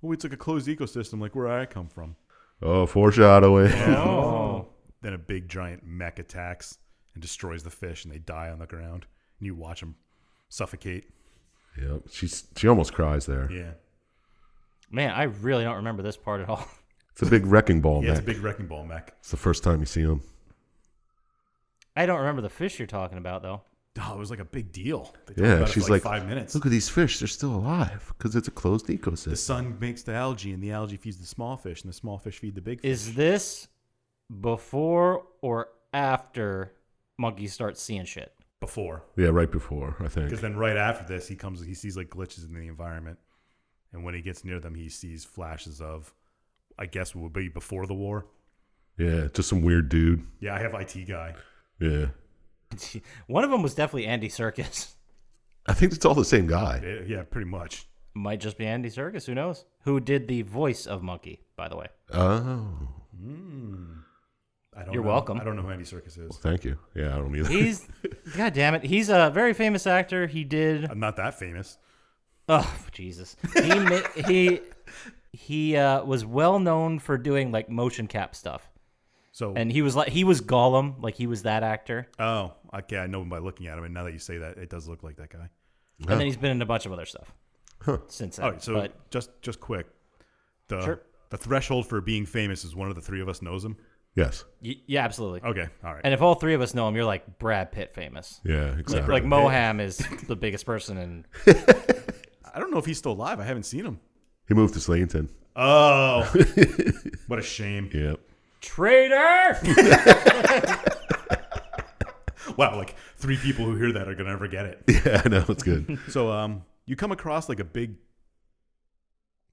Oh, it's like a closed ecosystem, like where I come from. Oh, foreshadowing. Oh. Then a big giant mech attacks and destroys the fish, and they die on the ground. And you watch them suffocate. Yep. She almost cries there. Yeah. Man, I really don't remember this part at all. It's a big wrecking ball Yeah, mech. it's a big wrecking ball mech. It's the first time you see him. I don't remember the fish you're talking about, though. Oh, it was like a big deal. They talked Yeah, about it she's for like, 5 minutes. Look at these fish. They're still alive because it's a closed The ecosystem. sun makes the algae, and the algae feeds the small fish, and the small fish feed the big fish. Is this before or after Monkey starts seeing shit? Before. Yeah, right before, I think. Because then right after this, he sees like glitches in the environment. And when he gets near them, he sees flashes of, I guess, what would be before the war. Yeah, just some weird dude. Yeah, I have IT guy. Yeah. One of them was definitely Andy Serkis. I think it's all the same guy. Yeah, pretty much. Might just be Andy Serkis. Who knows? Who did the voice of Monkey, by the way? Oh. I don't You're know. welcome. I don't know who Andy Serkis is. Thank you. Yeah, I don't either. He's, God damn it, he's a very famous actor. He did. I'm not that famous. Oh Jesus! He was well known for doing like motion cap stuff, So, and he was Gollum, like he was that actor. oh, okay, I know him by looking at him, and now that you say that, it does look like that guy. And then he's been in a bunch of other stuff since then. All right, so but just quick, Sure. the threshold for being famous is one of the three of us knows him. Yes. yeah, absolutely. Okay, all right. And if all three of us know him, you're like Brad Pitt famous. Yeah, exactly. Like Moham is the biggest person in. I don't know if he's still alive. I haven't seen him. He moved to Slayton. Oh, what a shame! Yep. Traitor! Wow, like 3 people who hear that are gonna never get it. Yeah, I know. It's good. So, you come across like a big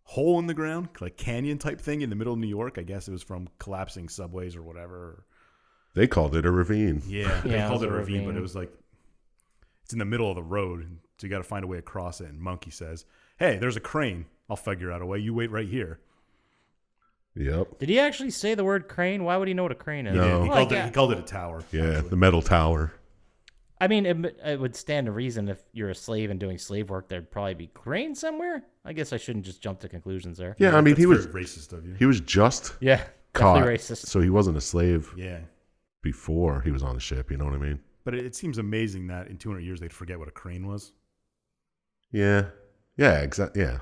hole in the ground, like canyon type thing in the middle of New York. I guess it was from collapsing subways or whatever. They called it a ravine. Yeah, they Yeah, called it it was a a ravine, but ravine. it was like it's in the middle of the road, so you got to find a way across it. And Monkey says, "Hey, there's a crane. I'll figure out a way. You wait right here." Yep. Did he actually say the word crane? Why would he know what a crane is? No. Yeah, Well, he called it a tower. Yeah, actually. the metal tower. I mean, it would stand to reason if you're a slave and doing slave work, there'd probably be crane somewhere. I guess I shouldn't just jump to conclusions there. Yeah, I mean, That's he was very racist of you. he was just Yeah, caught, definitely racist. so he wasn't a slave Yeah, before he was on the ship. You know what I mean? but it seems amazing that in 200 years they'd forget what a crane was. Yeah. Yeah. Exactly. Yeah.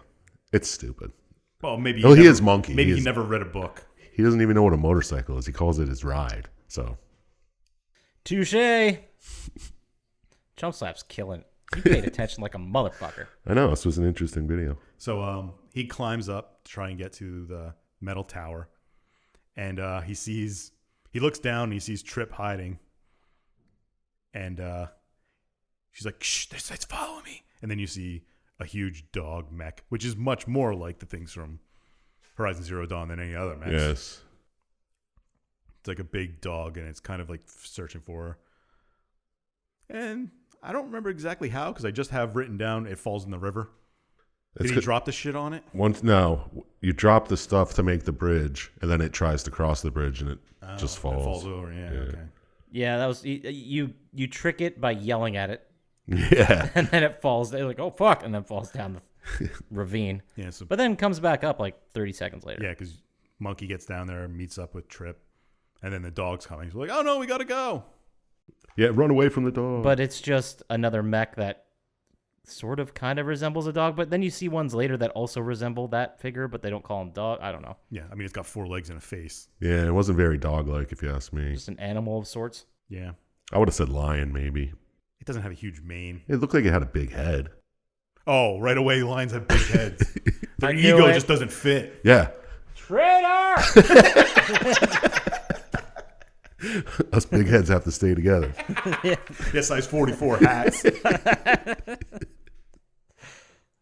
It's stupid. Well, maybe. Oh, he is Monkey. Maybe he is- never read a book. He doesn't even know what a motorcycle is. He calls it his ride. So Touche. Chump Slap's killing. He paid attention like a motherfucker. I know this was an interesting video. So he climbs up to try and get to the metal tower, and he looks down and he sees Trip hiding, and she's like, "Shh, it's following me." And then you see a huge dog mech, which is much more like the things from Horizon Zero Dawn than any other mechs. Yes. It's like a big dog, and it's kind of like searching for her. And I don't remember exactly how, because I just have written down it falls in the river. Did he drop the shit on it? No, you drop the stuff to make the bridge, and then it tries to cross the bridge, and it just falls. It falls over, yeah. Okay. Yeah, that was you trick it by yelling at it. Yeah. And then it falls. They're like, oh, fuck, and then falls down the ravine. Yeah, so, But then comes back up like 30 seconds later. yeah, because Monkey gets down there, meets up with Trip, and then the dog's coming. He's like, oh, no, we got to go. Yeah, run away from the dog. But it's just another mech that sort of kind of resembles a dog. But then you see ones later that also resemble that figure, but they don't call him dog. I don't know. Yeah, I mean, it's got 4 legs and a face. Yeah, it wasn't very dog-like, if you ask me. Just an animal of sorts. Yeah. I would have said lion, maybe. It doesn't have a huge mane. It looked like it had a big head. Oh, right away, lions have big heads. Their I knew ego it. just doesn't fit. Yeah. Traitor! Us big heads have to stay together. Yeah, size 44 hats.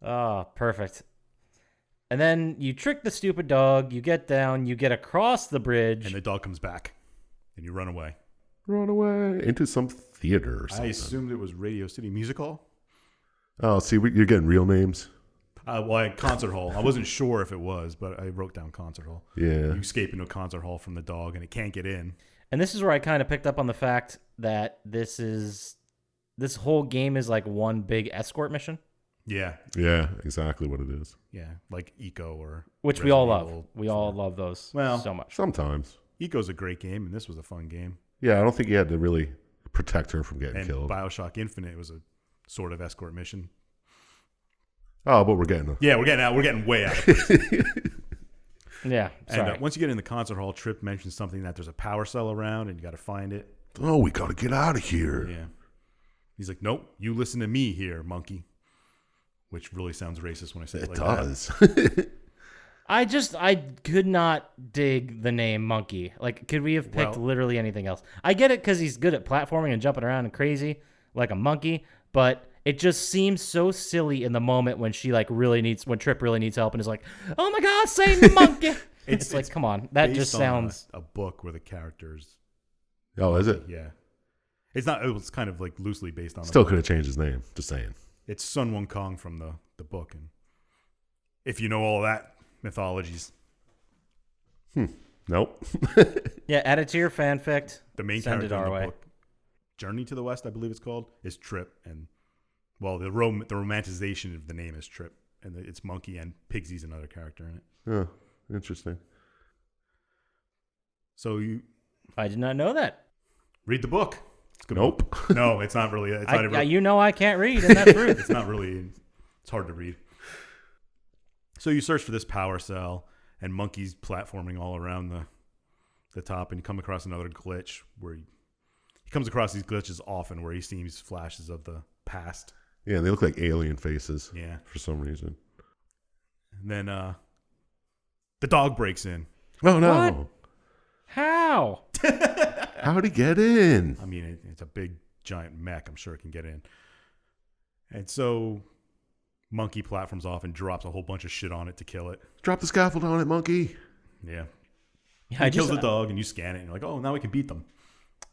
Oh, perfect. And then you trick the stupid dog. You get down. You get across the bridge. And the dog comes back. And you run away. Run away into some theater or something. I assumed it was Radio City Music Hall. Oh, see, you're getting real names? Concert hall. I wasn't sure if it was, but I wrote down concert hall. Yeah. You escape into a concert hall from the dog, and it can't get in. And this is where I kind of picked up on the fact that this whole game is like one big escort mission. Yeah. Yeah, exactly what it is. Yeah, like Eco or... Which we all love. We all love those so much. Sometimes. Eco's a great game, and this was a fun game. Yeah, I don't think you had to really protect her from getting And killed. BioShock Infinite was a sort of escort mission. Oh, but we're getting Yeah, we're getting way out of place. Yeah, sorry. And once you get in the concert hall, Trip mentions something that there's a power cell around, and you got to find it. Oh, we got to get out of here. Yeah. He's like, nope, you listen to me here, monkey. Which really sounds racist when I say it like does. that. I could not dig the name Monkey. Like, could we have picked literally anything else? I get it because he's good at platforming and jumping around and crazy like a monkey, but it just seems so silly in the moment when when Trip really needs help and is like, oh my God, save the monkey. It's like, come on. That just sounds... a book where the characters... Oh, is it? Yeah. It's kind of like loosely based on... Still could have changed his name. Just saying. It's Sun Wukong from the book. And if you know all that mythologies. Nope. Yeah, add it to your fanfic. The main Send character it our in the way. book, Journey to the West, I believe it's called, is Trip. And, well, the romanticization of the name is Trip. And it's Monkey, and Pigsy's another character in it. Oh, interesting. So I did not know that. Read the book. It's a good Nope. book. No, it's not really. It's not really, you know I can't read, and that's rude. It's not really. It's hard to read. So you search for this power cell, and Monkey's platforming all around the top, and you come across another glitch where he comes across these glitches often where he sees flashes of the past. Yeah, they look like alien faces. Yeah. For some reason. And then the dog breaks in. Oh no! What? How? How'd he get in? I mean, it's a big giant mech. I'm sure it can get in. And so Monkey platforms off and drops a whole bunch of shit on it to kill it. Drop the scaffold on it, monkey. Yeah. Yeah, He kills the dog, and you scan it, and you're like, oh, now we can beat them.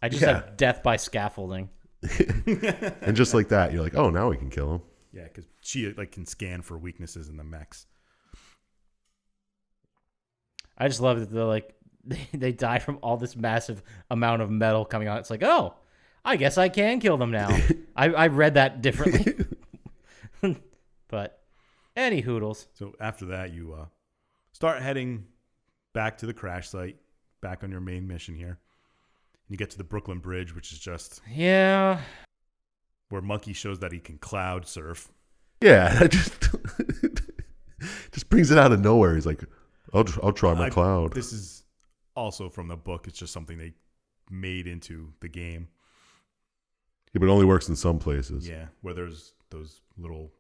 I just have death by scaffolding. And just like that, you're like, oh, now we can kill him. Yeah, because she can scan for weaknesses in the mechs. I just love that they die from all this massive amount of metal coming on. It's like, oh, I guess I can kill them now. I read that differently. But any hoodles. So after that, you start heading back to the crash site, back on your main mission here. You get to the Brooklyn Bridge, which is just where Monkey shows that he can cloud surf. Yeah, that just brings it out of nowhere. He's like, I'll try my cloud. This is also from the book. It's just something they made into the game. Yeah, but it only works in some places. Yeah, where there's those little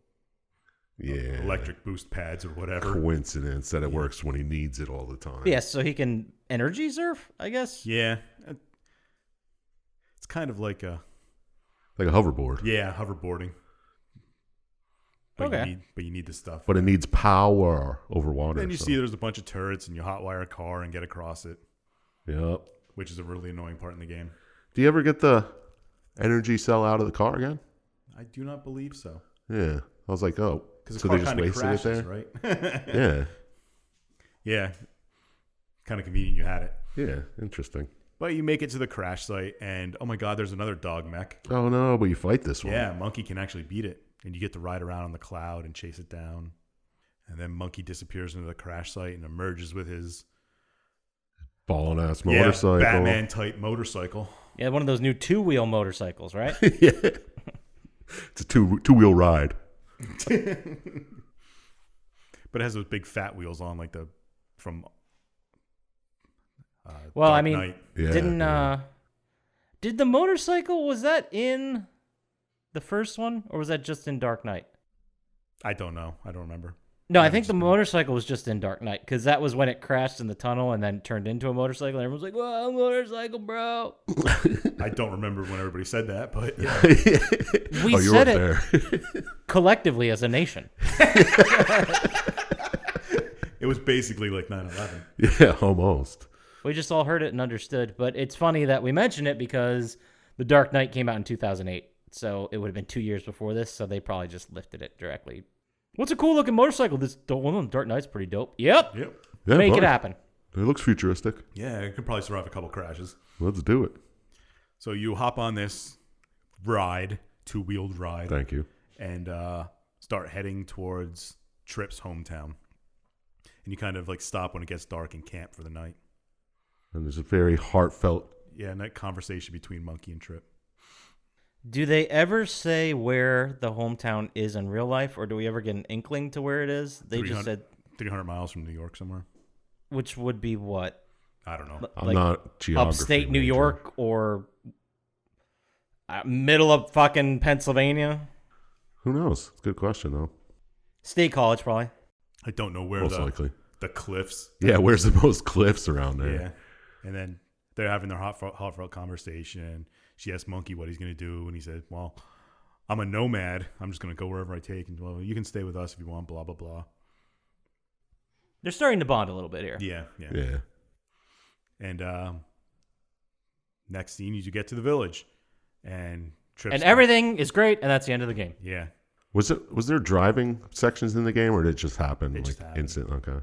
electric boost pads or whatever. Coincidence that it works when he needs it all the time. Yeah, so he can energy surf, I guess. Yeah. It's kind of like a hoverboard. Yeah, hoverboarding. But Okay. you need the stuff. But it needs power over water. Then you so. see there's a bunch of turrets, and you hotwire a car and get across it, Yep. which is a really annoying part in the game. Do you ever get the energy cell out of the car again? I do not believe so. Yeah. I was like, oh. Because So the they car just kind of wasted it crashes, there? right? Yeah. Yeah. Kind of convenient you had it. Yeah. Interesting. But you make it to the crash site, and oh my god, there's another dog mech. Oh, no. But you fight this one. Yeah, Monkey can actually beat it, and you get to ride around on the cloud and chase it down. And then Monkey disappears into the crash site and emerges with his Ballin' ass motorcycle. Batman type motorcycle. Yeah, one of those new 2-wheel motorcycles, right? Yeah. It's a two-wheel ride. But it has those big fat wheels on, like the from. Well, Dark I mean, Knight. Yeah. Did the motorcycle, was that in the first one, or was that just in Dark Knight? I don't know. I don't remember. No, I think the motorcycle was just in Dark Knight, because that was when it crashed in the tunnel and then turned into a motorcycle, and everyone's like, "Whoa, motorcycle, bro!" I don't remember when everybody said that, but yeah. We Oh, you said were up it there. collectively as a nation. It was basically like 9/11. Yeah, almost. We just all heard it and understood, but it's funny that we mention it because The Dark Knight came out in 2008, so it would have been 2 years before this, so they probably just lifted it directly. What's a cool looking motorcycle? This one on Dark Knight's pretty dope. Yep. Yep. Yeah, Make it buddy. happen. It looks futuristic. Yeah, it could probably survive a couple crashes. Let's do it. So you hop on this ride, two-wheeled ride, Thank you. and start heading towards Trip's hometown. And you kind of like stop when it gets dark and camp for the night. And there's a very heartfelt. Yeah, and that conversation between Monkey and Trip. Do they ever say where the hometown is in real life, or do we ever get an inkling to where it is? They just said, 300 miles from New York somewhere. which would be what? I don't know. I'm Like not geography upstate New major. York or middle of fucking Pennsylvania? Who knows? It's a good question, though. State College, probably. I don't know where Most likely. the cliffs. Yeah, where's the most cliffs around there? Yeah. And then they're having their heartfelt conversation. She asked Monkey what he's going to do. And he said, well, I'm a nomad. I'm just going to go wherever I take. And, well, you can stay with us if you want, blah, blah, blah. They're starting to bond a little bit here. Yeah. Yeah. And next scene, you get to the village. And Trip's And everything is great, and that's the end of the game. Yeah. Was there driving sections in the game, or did it just happen? It just happened. Instant. Okay.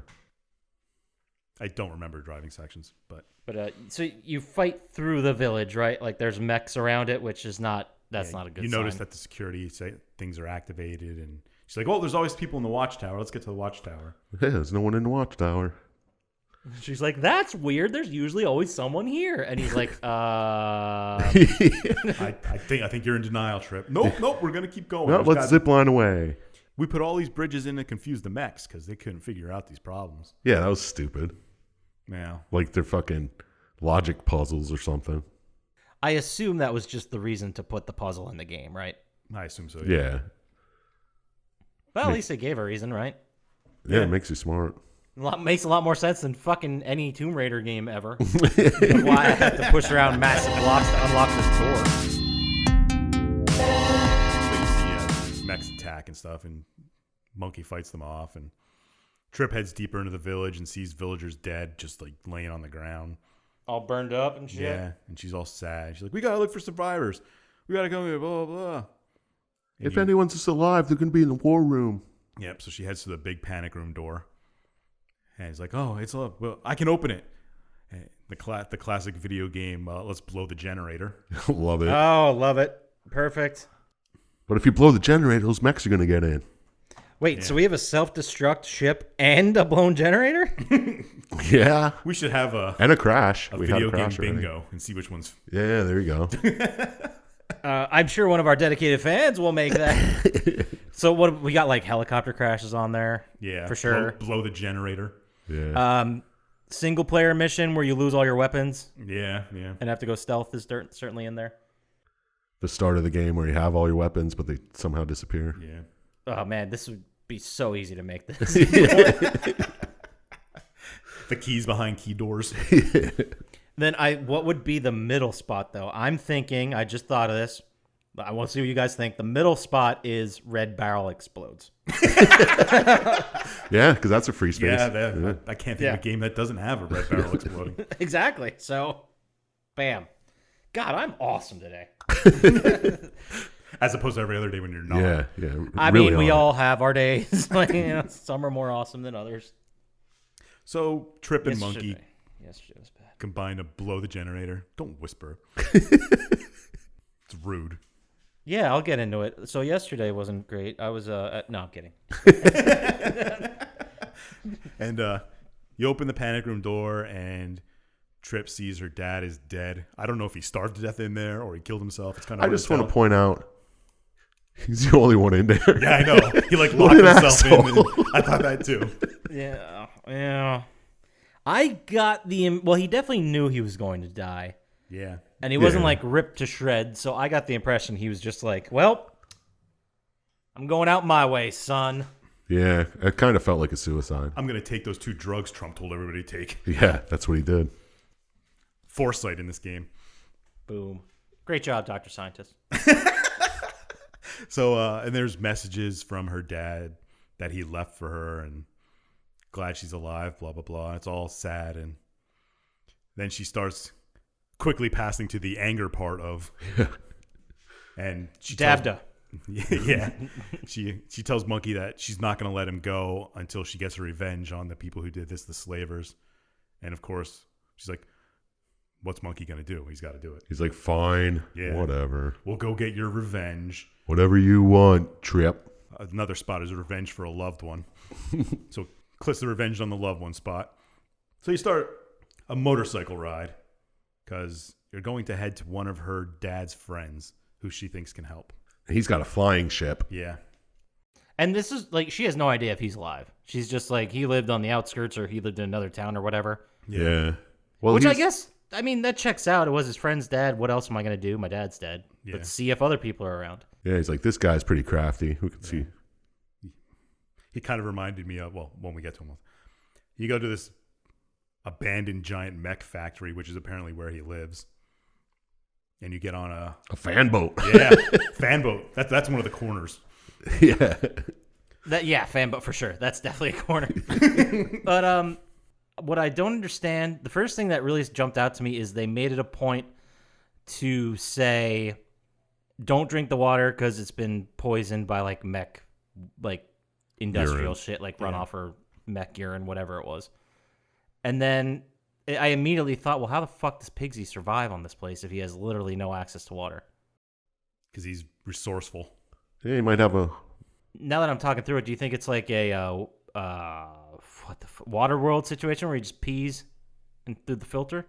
I don't remember driving sections, but But so you fight through the village, right? Like there's mechs around it, which is not yeah, not a good You sign. notice that the security things are activated. And she's like, oh, there's always people in the watchtower. Let's get to the watchtower. Yeah, there's no one in the watchtower. She's like, that's weird. There's usually always someone here. And he's like, I think you're in denial, Trip. Nope, we're going to keep going. No, There's let's gotta- zip line away. We put all these bridges in to confuse the mechs because they couldn't figure out these problems. Yeah, that was stupid. Yeah. Like they're fucking logic puzzles or something. I assume that was just the reason to put the puzzle in the game, right? I assume so. Yeah. Well, at least they gave a reason, right? Yeah, it makes you smart. Makes a lot more sense than fucking any Tomb Raider game ever. Why I have to push around massive blocks to unlock this door. So you see mechs attack and stuff, and Monkey fights them off, and Trip heads deeper into the village and sees villagers dead, just like laying on the ground. All burned up and shit. Yeah, and she's all sad. She's like, "We gotta look for survivors. We gotta go here." Blah blah blah. If anyone's still alive, they're gonna be in the war room. Yep. So she heads to the big panic room door, and he's like, "Oh, it's up. Well, I can open it." And the classic video game. Let's blow the generator. Love it. Oh, love it. Perfect. But if you blow the generator, those mechs are gonna get in. Wait, so we have a self-destruct ship and a blown generator? Yeah. We should have And a crash. a We had video a game crash already. bingo and see which one's. Yeah, there you go. I'm sure one of our dedicated fans will make that. So what we got, like helicopter crashes on there? Yeah, for sure. Blow the generator. Yeah. Single player mission where you lose all your weapons Yeah. and have to go stealth is certainly in there. The start of the game where you have all your weapons, but they somehow disappear. Yeah. Oh man, this would be so easy to make this. The keys behind key doors. Then what would be the middle spot though? I'm thinking, I just thought of this. I want to see what you guys think. The middle spot is red barrel explodes. Yeah, because that's a free space. Yeah, I can't think of a game that doesn't have a red barrel exploding. Exactly. So, bam. God, I'm awesome today. As opposed to every other day when you're not. Yeah. I mean, we all have our days. Some are more awesome than others. So, Trip and Monkey Yesterday was bad. combine to blow the generator. Don't whisper. It's rude. Yeah, I'll get into it. So yesterday wasn't great. I was no, I'm kidding. And you open the panic room door, and Trip sees her dad is dead. I don't know if he starved to death in there or he killed himself. It's kind of. I just want to point out, he's the only one in there. Yeah, I know. He like locked himself in. And I thought that too. Yeah. I got well, he definitely knew he was going to die. Yeah. And he wasn't like ripped to shreds, so I got the impression he was just like, well, I'm going out my way, son. Yeah, it kind of felt like a suicide. I'm going to take those 2 drugs Trump told everybody to take. Yeah, that's what he did. Foresight in this game. Boom. Great job, Dr. Scientist. So, and there's messages from her dad that he left for her and glad she's alive, blah, blah, blah. It's all sad. And then she starts quickly passing to the anger part of, and she Dabda. She tells Monkey that she's not going to let him go until she gets her revenge on the people who did this, the slavers. And of course, she's like, what's Monkey going to do? He's got to do it. He's like, fine, whatever. We'll go get your revenge. Whatever you want, Trip. Another spot is a revenge for a loved one. So clicks the revenge on the loved one spot. So you start a motorcycle ride because you're going to head to one of her dad's friends who she thinks can help. He's got a flying ship. Yeah. And this is like, she has no idea if he's alive. She's just like, he lived on the outskirts or he lived in another town or whatever. Yeah. Well, which I guess, I mean, that checks out. It was his friend's dad. What else am I going to do? My dad's dead. Yeah. Let's see if other people are around. Yeah, he's like, this guy's pretty crafty. Who can see? He kind of reminded me of, well, when we get to him, you go to this abandoned giant mech factory, which is apparently where he lives. And you get on a fan boat. Yeah, fan boat. That's one of the corners. Yeah. Fan boat for sure. That's definitely a corner. But what I don't understand, the first thing that really jumped out to me is they made it a point to say, don't drink the water because it's been poisoned by like mech, like industrial urine. Shit, like runoff or mech urine, whatever it was. And then I immediately thought, well, how the fuck does Pigsy survive on this place if he has literally no access to water? Because he's resourceful. Yeah, he might have a... Now that I'm talking through it, do you think it's like a water world situation where he just pees through the filter?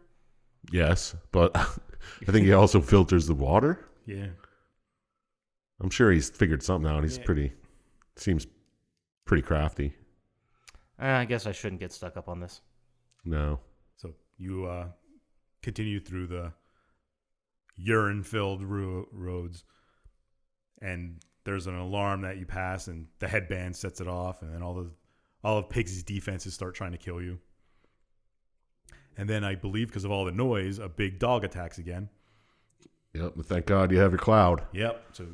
Yes, but I think he also filters the water. Yeah. I'm sure he's figured something out. He's seems pretty crafty. I guess I shouldn't get stuck up on this. No. So you continue through the urine-filled roads, and there's an alarm that you pass, and the headband sets it off, and then all of Pigsy's defenses start trying to kill you. And then I believe because of all the noise, a big dog attacks again. Yep, but thank God you have your cloud. Yep. So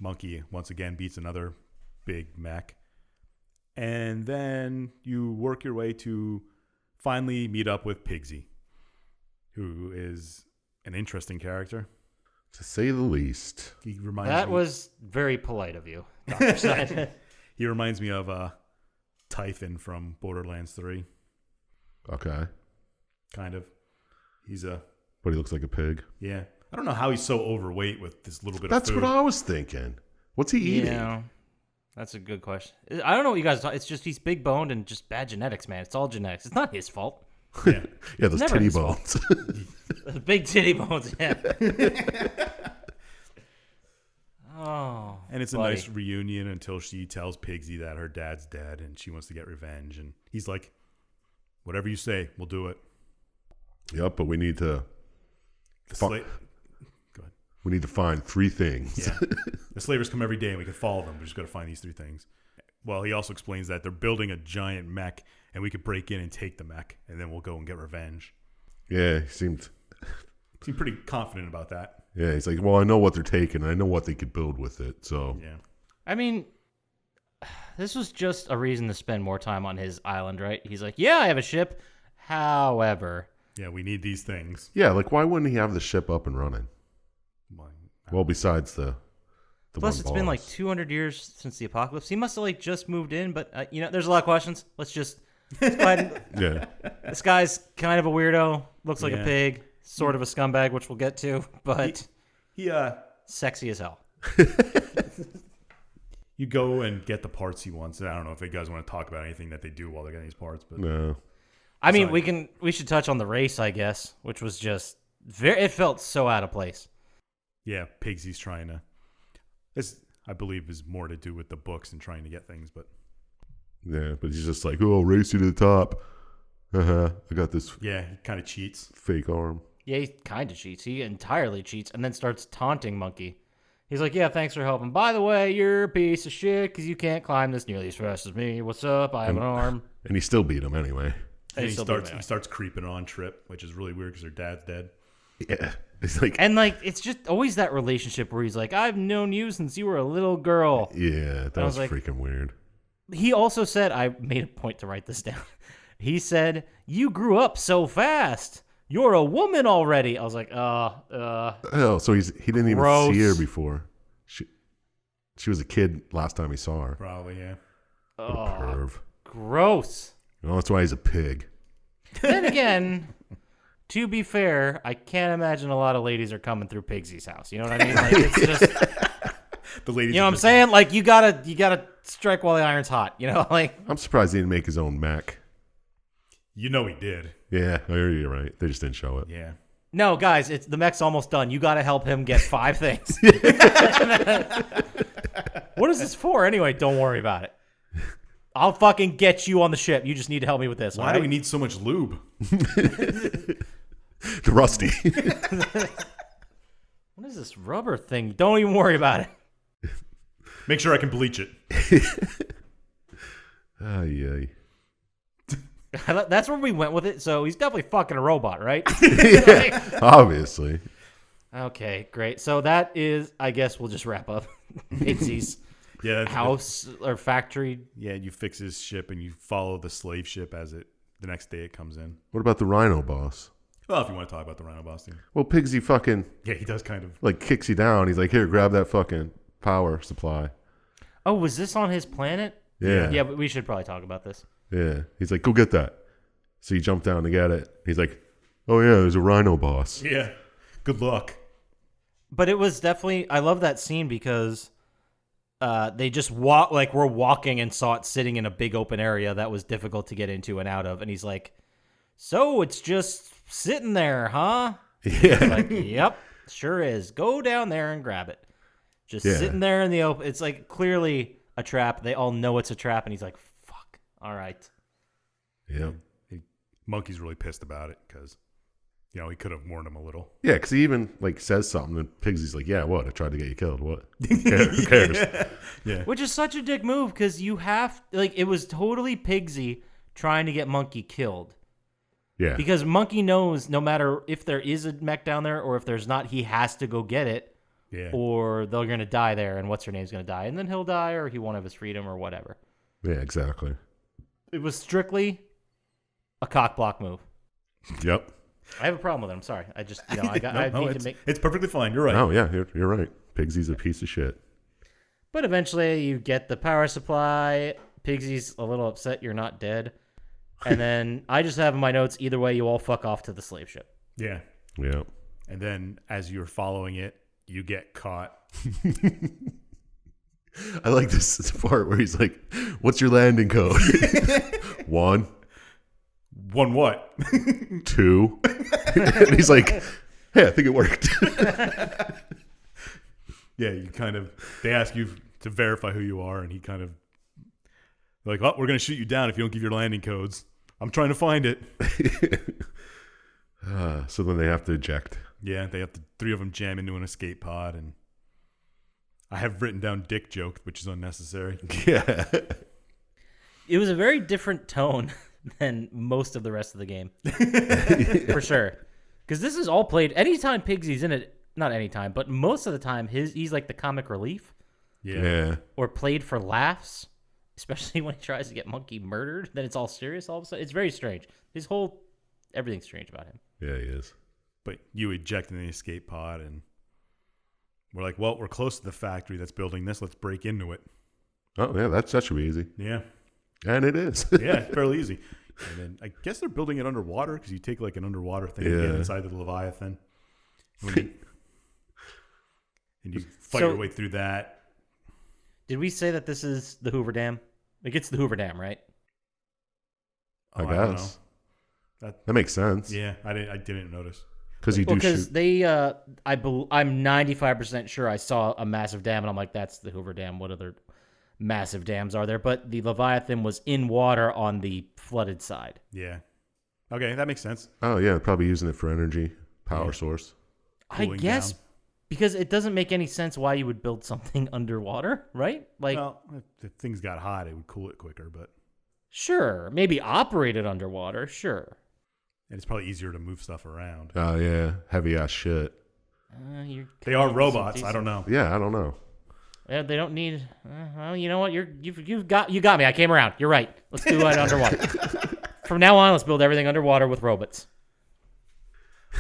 Monkey once again beats another big mech. And then you work your way to finally meet up with Pigsy, who is an interesting character. To say the least. He reminds that me, was very polite of you, Dr. Stein. He reminds me of Typhon from Borderlands 3. Okay. Kind of. But he looks like a pig. Yeah. I don't know how he's so overweight with this little bit That's of food. what I was thinking. What's he eating? Yeah, that's a good question. I don't know what you guys thought. It's just he's big boned and just bad genetics, man. It's all genetics. It's not his fault. Yeah. Yeah, those Never titty his bones. Big titty bones, yeah. Oh. And it's a buddy. nice reunion until she tells Pigsy that her dad's dead and she wants to get revenge. And he's like, whatever you say, we'll do it. Yep, but we need to... Go ahead. We need to find 3 things. Yeah. The slavers come every day and we can follow them. We just got to find these 3 things. Well, he also explains that they're building a giant mech and we could break in and take the mech and then we'll go and get revenge. Yeah, he seemed pretty confident about that. Yeah, he's like, well, I know what they're taking. I know what they could build with it. So Yeah. I mean, this was just a reason to spend more time on his island, right? He's like, yeah, I have a ship. However, Yeah, we need these things. yeah, like why wouldn't he have the ship up and running? Well, besides the plus one it's been like boss. 200 years since the apocalypse. He must have like just moved in, but there's a lot of questions. Let's go ahead and, Yeah, this guy's kind of a weirdo. Looks like Yeah. a pig, sort of a scumbag, which we'll get to, but He sexy as hell. you go and get the parts he wants. I don't know if you guys want to talk about anything that they do while they're getting these parts, but no. I mean, Sorry. we should touch on the race, I guess, which was just it felt so out of place. yeah, Pigsy's trying to. This, I believe, is more to do with the books and trying to get things, but Yeah, but he's just like, oh, I'll race you to the top. I got this yeah, he kind of cheats. fake arm. Yeah, he kind of cheats. He entirely cheats and then starts taunting Monkey. He's like, yeah, thanks for helping. By the way, you're a piece of shit because you can't climb this nearly as fast as me. What's up? I have an arm. And he still beat him anyway. And He he still beat starts him. he starts creeping on Trip, which is really weird because her dad's dead. Yeah. It's like, And like, it's just always that relationship where he's like, I've known you since you were a little girl. yeah, that I was was like- freaking weird. He also said, I made a point to write this down. He said, you grew up so fast. You're a woman already. I was like, Oh, so he didn't even Gross. see her before. She was a kid last time he saw her. Probably, yeah. What a perv. gross. You know, that's why he's a pig. Then again, to be fair, I can't imagine a lot of ladies are coming through Pigsy's house. You know what I mean? Like, it's just, The ladies. you know what I'm saying? Like, you gotta strike while the iron's hot. You know, like, I'm surprised he didn't make his own mech. You know he did. Yeah, you're right. They just didn't show it. Yeah. no, guys, the mech's almost done. You gotta help him get 5 things. What is this for anyway? Don't worry about it. I'll fucking get you on the ship. You just need to help me with this. Why all do right? we need so much lube? The Rusty. What is this rubber thing? Don't even worry about it. Make sure I can bleach it. Ay. That's where we went with it. So he's definitely fucking a robot, right? Obviously. Okay, great. So that is, I guess we'll just wrap up Pigsy's Yeah. That's house or factory. Yeah, you fix his ship and you follow the slave ship as it the next day it comes in. What about the Rhino boss? Well, if you want to talk about the Rhino boss thing. Well, Pigsy fucking Yeah, he does kind of. like kicks you down. He's like, here, grab that fucking power supply. Oh, was this on his planet? Yeah. Yeah, but we should probably talk about this. Yeah. He's like, go get that. So you jump down to get it. He's like, oh yeah, there's a Rhino boss. Yeah. Good luck. But it was definitely, I love that scene because they just walk, like we're walking and saw it sitting in a big open area that was difficult to get into and out of. And he's like, so it's just sitting there, huh? Yeah. Like, yep, sure is. Go down there and grab it. Just Yeah. sitting there in the open. It's like clearly a trap. They all know it's a trap. And he's like, fuck. All right. Yeah. Monkey's really pissed about it because, you know, he could have warned him a little. Yeah, because he even like says something, and Pigsy's like, "Yeah, what? I tried to get you killed. What? Who cares?" Yeah. Which is such a dick move because you have, like, it was totally Pigsy trying to get Monkey killed. Yeah, Because Monkey knows no matter if there is a mech down there or if there's not, he has to go get it Yeah. or they're going to die there and what's her name's going to die. And then he'll die or he won't have his freedom or whatever. yeah, exactly. It was strictly a cock block move. Yep. I have a problem with it. I'm sorry. I just, I need to make. It's perfectly fine. You're right. Oh yeah, you're right. Pigsy's a piece of shit. But eventually you get the power supply. Pigsy's a little upset you're not dead. And then I just have in my notes, either way, you all fuck off to the slave ship. Yeah. Yeah. And then as you're following it, you get caught. I like this part where he's like, "What's your landing code?" 1, One what? 2. And he's like, "Hey, I think it worked." Yeah, you kind of, they ask you to verify who you are, and he kind of, like, oh, we're going to shoot you down if you don't give your landing codes. I'm trying to find it. So then they have to eject. Yeah, they have to, 3 of them jam into an escape pod, and I have written down dick joke, which is unnecessary. Yeah. It was a very different tone than most of the rest of the game. For sure. Because this is all played, anytime Pigsy's in it, not anytime, but most of the time, he's like the comic relief Yeah. or played for laughs, especially when he tries to get Monkey murdered. Then it's all serious all of a sudden. It's very strange. Everything's strange about him. Yeah, he is. But you eject in the escape pod, and we're like, well, we're close to the factory that's building this. Let's break into it. Oh, yeah, that should be easy. Yeah. And it is. Yeah, fairly easy. And then I guess they're building it underwater because you take like an underwater thing and get inside the Leviathan. And you fight your way through that. Did we say that this is the Hoover Dam? Like, it's the Hoover Dam, right? I I don't guess. know. That makes sense. Yeah, I didn't notice. Because you do Because shoot. they, I'm 95% sure I saw a massive dam, and I'm like, that's the Hoover Dam. What other massive dams are there? But the Leviathan was in water on the flooded side. Yeah. Okay, that makes sense. Oh, yeah, probably using it for energy, power source. I Cooling guess down. because it doesn't make any sense why you would build something underwater, right? Like, Well, if things got hot, it would cool it quicker, but sure, maybe operate it underwater, sure. and it's probably easier to move stuff around. Oh, yeah, heavy ass shit. They are robots. I don't know. Yeah, I don't know. Yeah, they don't need. Well, you know what? You got me. I came around. You're right. Let's do it underwater. From now on, let's build everything underwater with robots.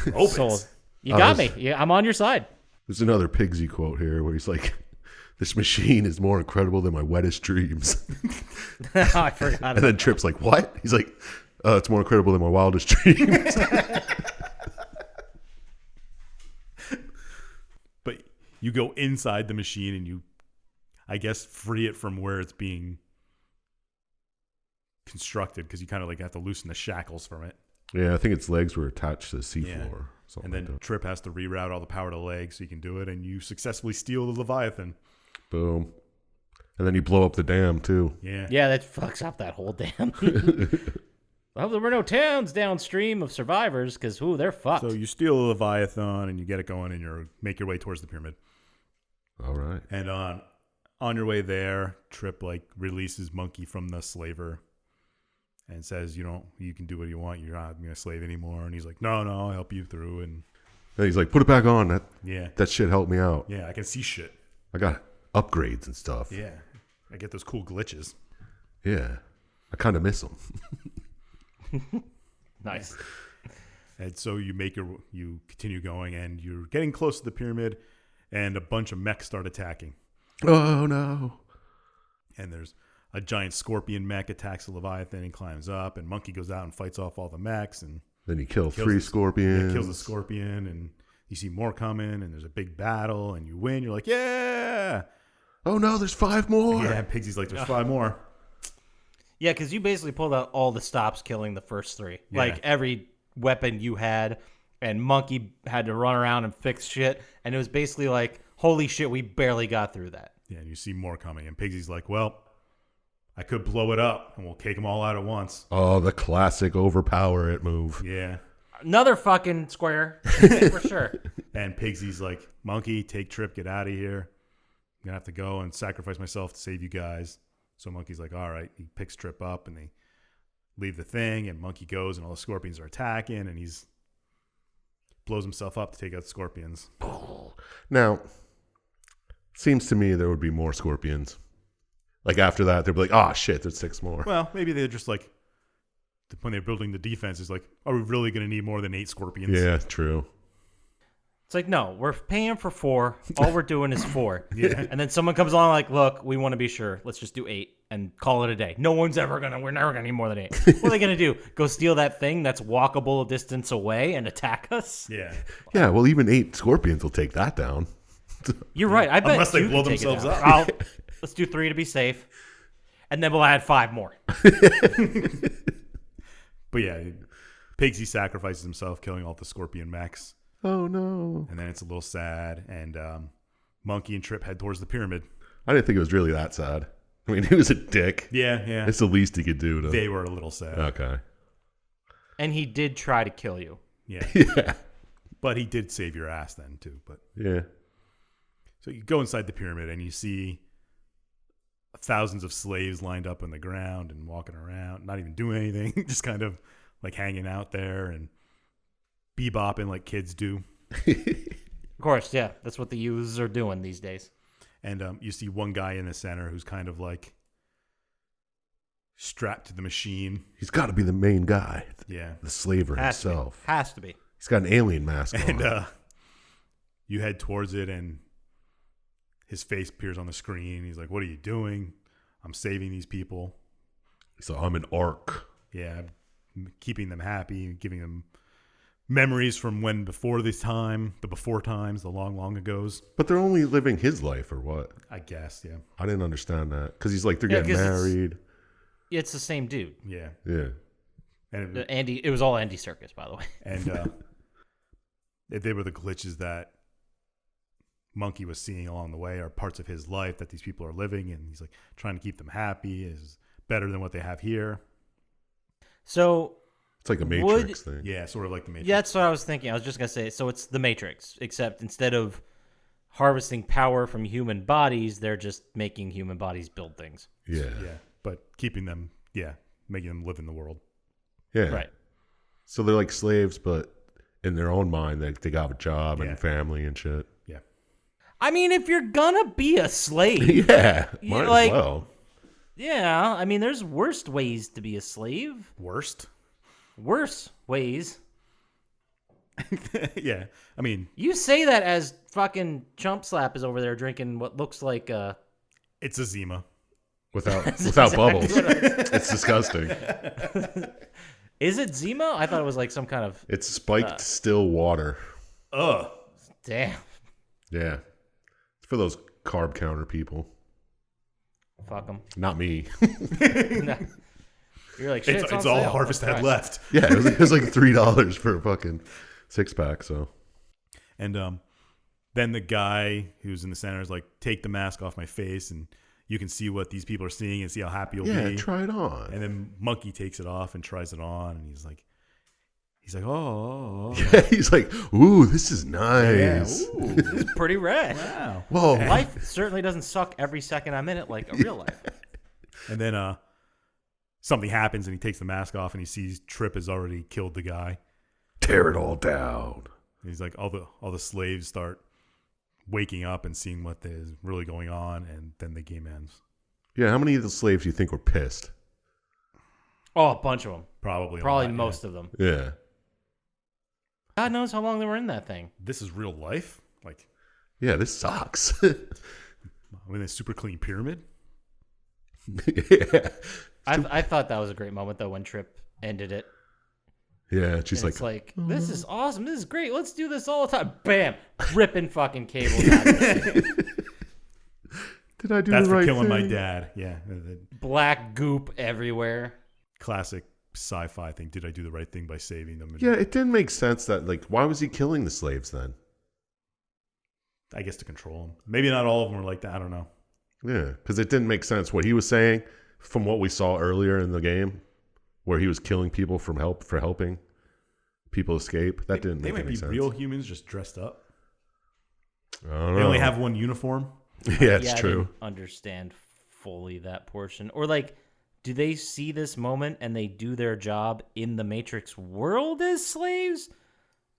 Robots. Sold. You got me. Yeah, I'm on your side. There's another Pigsy quote here where he's like, "This machine is more incredible than my wettest dreams." I forgot. And then Trip's like, "What?" He's like, "It's more incredible than my wildest dreams." But you go inside the machine and you, I guess, free it from where it's being constructed because you kind of like have to loosen the shackles from it. Yeah, I think its legs were attached to the seafloor. Yeah. Something And then like that. Trip has to reroute all the power to legs so you can do it, and you successfully steal the Leviathan. Boom. And then you blow up the dam, too. Yeah. Yeah, that fucks up that whole dam. Well, there were no towns downstream of survivors because they're fucked. So you steal the Leviathan and you get it going, and you make your way towards the pyramid. All right. And on your way there, Trip like releases Monkey from the slaver and says, you can do what you want. You're not going to slave anymore. And he's like, no, I'll help you through. And And he's like, "Put it back on. yeah, That shit helped me out. yeah, I can see shit. I got upgrades and stuff. Yeah, I get those cool glitches. Yeah. I kind of miss them." Nice. And so you continue going, and you're getting close to the pyramid, and a bunch of mechs start attacking. Oh, no. And there's a giant scorpion mech attacks the Leviathan and climbs up, and Monkey goes out and fights off all the mechs and Then you kill Kills three the- scorpions. kills the scorpion, and you see more coming, and there's a big battle, and you win. You're like, yeah! Oh, no, there's 5 more. Yeah, and Pigsy's like, there's 5 more. Yeah, because you basically pulled out all the stops killing the first 3. Yeah. Like every weapon you had, and Monkey had to run around and fix shit. And it was basically like, holy shit, we barely got through that. Yeah, and you see more coming, and Pigsy's like, well, I could blow it up, and we'll take them all out at once. Oh, the classic overpower it move. Yeah. Another fucking square, for sure. And Pigsy's like, Monkey, take Trip, get out of here. I'm going to have to go and sacrifice myself to save you guys. So Monkey's like, all right. He picks Trip up, and they leave the thing, and Monkey goes, and all the scorpions are attacking, and he's blows himself up to take out the scorpions. Now, seems to me there would be more scorpions. Like after that, they'd be like, "Oh shit, there's 6 more." Well, maybe they're just like, when they're building the defense, is like, are we really going to need more than 8 scorpions? Yeah, true. It's like, no, we're paying for 4. All we're doing is 4. Yeah. And then someone comes along like, look, we want to be sure. Let's just do 8 and call it a day. We're never going to need more than 8. What are they going to do? Go steal that thing that's walkable distance away and attack us? Yeah. Yeah, well, even 8 scorpions will take that down. You're right. I bet Unless they 2 blow could take it themselves down. up. Let's do 3 to be safe. And then we'll add 5 more. But yeah, Pigsy sacrifices himself, killing all the scorpion mechs. Oh no. And then it's a little sad, and Monkey and Trip head towards the pyramid. I didn't think it was really that sad. I mean, he was a dick. Yeah, yeah. It's the least he could do to. They were a little sad. Okay. And he did try to kill you. Yeah. Yeah. But he did save your ass then, too. But Yeah. so you go inside the pyramid, and you see thousands of slaves lined up on the ground and walking around, not even doing anything, just kind of like hanging out there and bebopping like kids do. Of course, yeah. That's what the youths are doing these days. And you see one guy in the center who's kind of like strapped to the machine. He's got to be the main guy. Yeah. The slaver Has himself. to be. He's got an alien mask on. And you head towards it, and his face appears on the screen. He's like, "What are you doing?" "I'm saving these people." So I'm an arc. Yeah, I'm keeping them happy, giving them memories from when before this time, the before times, the long, long agos. But they're only living his life, or what? I guess, yeah. I didn't understand that. Because he's like, they're Yeah, getting 'cause married. It's the same dude. Yeah. Yeah. And It was all Andy Serkis, by the way. And they were the glitches that Monkey was seeing along the way, are parts of his life that these people are living, and he's like trying to keep them happy, is better than what they have here. So It's like a Matrix thing. Yeah, sort of like the Matrix. yeah, that's what I was thinking. I was just going to say, so it's the Matrix, except instead of harvesting power from human bodies, they're just making human bodies build things. Yeah. Yeah, but keeping them, making them live in the world. Yeah. Right. So they're like slaves, but in their own mind, they got a job Yeah. and family and shit. Yeah. I mean, if you're going to be a slave, Yeah. Yeah, Might like- as well. yeah, I mean, there's worse ways to be a slave. Worst? Worse ways. Yeah. I mean, You say that as fucking Chump Slap is over there drinking what looks like it's a Zima. Without exactly bubbles. It's disgusting. Is it Zima? I thought it was like some kind of It's spiked still water. Ugh. damn. Yeah. It's for those carb counter people. Fuck them. Not me. You're like shit. It's on all sale. Harvest Let's had try. left. Yeah, it was like $3 for a fucking 6-pack, so. And then the guy who's in the center is like, "Take the mask off my face, and you can see what these people are seeing and see how happy you'll Yeah, be." try it on. And then Monkey takes it off and tries it on, and he's like, "Oh, Yeah, he's like, ooh, this is nice. yeah, ooh, This is pretty rad. wow." Whoa. Life certainly doesn't suck every second I'm in it like a real life. And then something happens, and he takes the mask off, and he sees Trip has already killed the guy. Tear it all down. And he's like, all the slaves start waking up and seeing what is really going on, and then the game ends. Yeah, how many of the slaves do you think were pissed? Oh, a bunch of them. Probably Probably a lot, most of them. Yeah. God knows how long they were in that thing. This is real life. Like, Yeah, this sucks. I'm in a super clean pyramid. Yeah. I thought that was a great moment though when Trip ended it. Yeah, she's And like, it's like, this is awesome. This is great. Let's do this all the time. Bam, ripping fucking cables out of it. did I do That's the right for killing my thing? dad. Yeah, the Black goop everywhere. classic sci-fi thing. Did I do the right thing by saving them? And Yeah, it didn't make sense that, like, why was he killing the slaves then? I guess to control them. Maybe not all of them were like that. I don't know. Yeah, because it didn't make sense what he was saying from what we saw earlier in the game, where he was killing people for helping people escape. That didn't They make might any be sense. real humans just dressed up. I don't They know. only have one uniform. Yeah, it's I true. didn't understand fully that portion. Or like, do they see this moment and they do their job in the Matrix world as slaves?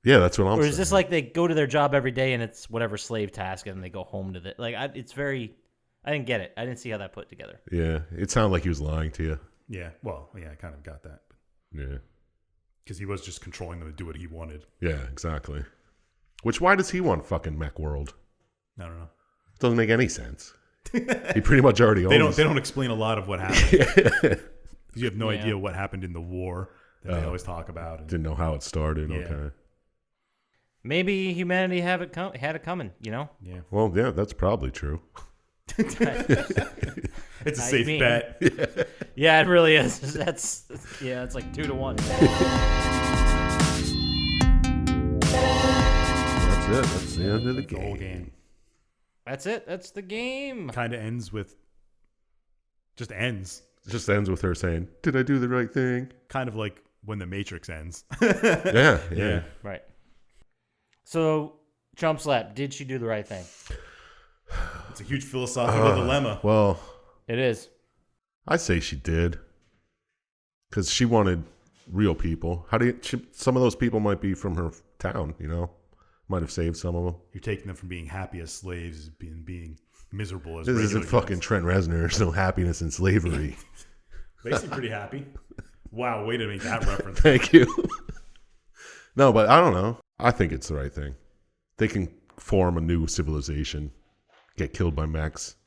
Yeah, that's what I'm Or saying. is this like they go to their job every day and it's whatever slave task and they go home to the it's very. I didn't get it. I didn't see how that put together. Yeah, it sounded like he was lying to you. Yeah. Well, yeah, I kind of got that. Yeah. Because he was just controlling them to do what he wanted. Yeah, exactly. Why does he want fucking mech world? I don't know. Doesn't make any sense. He pretty much already owns. They don't explain a lot of what happened. You have no Yeah. idea what happened in the war that they always talk about. And, Didn't know how it started. Yeah. Okay. Maybe humanity had it coming, you know? yeah. Well, yeah, that's probably true. It's a I safe mean- bet. Yeah, it really is. It's like 2-1. That's it. That's the end of the The whole game. game That's it. That's the game. kind of ends with, just ends. It just ends with her saying, "Did I do the right thing?" Kind of like when the Matrix ends. Yeah. Right. So, Chump Slap, did she do the right thing? It's a huge philosophical dilemma. Well, It is. I say she did, because she wanted real people. Some of those people might be from her town, Might have saved some of them. You're taking them from being happy as slaves to being miserable as This regular isn't fucking guys. Trent Reznor. There's no happiness in slavery. They seem pretty happy. Wow, way to make that reference. Thank you. No, but I don't know. I think it's the right thing. They can form a new civilization, get killed by mechs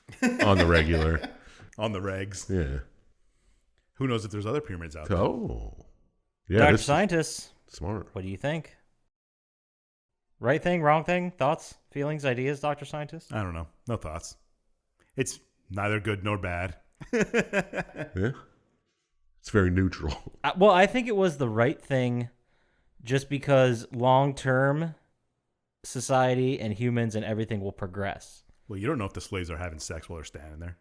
on the regular. On the regs. Yeah. Who knows if there's other pyramids out there? Oh. Yeah. Dr. This Scientist, smart. what do you think? Right thing, wrong thing, thoughts, feelings, ideas, Dr. Scientist? I don't know. No thoughts. It's neither good nor bad. Yeah. It's very neutral. Well, I think it was the right thing just because long-term society and humans and everything will progress. Well, you don't know if the slaves are having sex while they're standing there.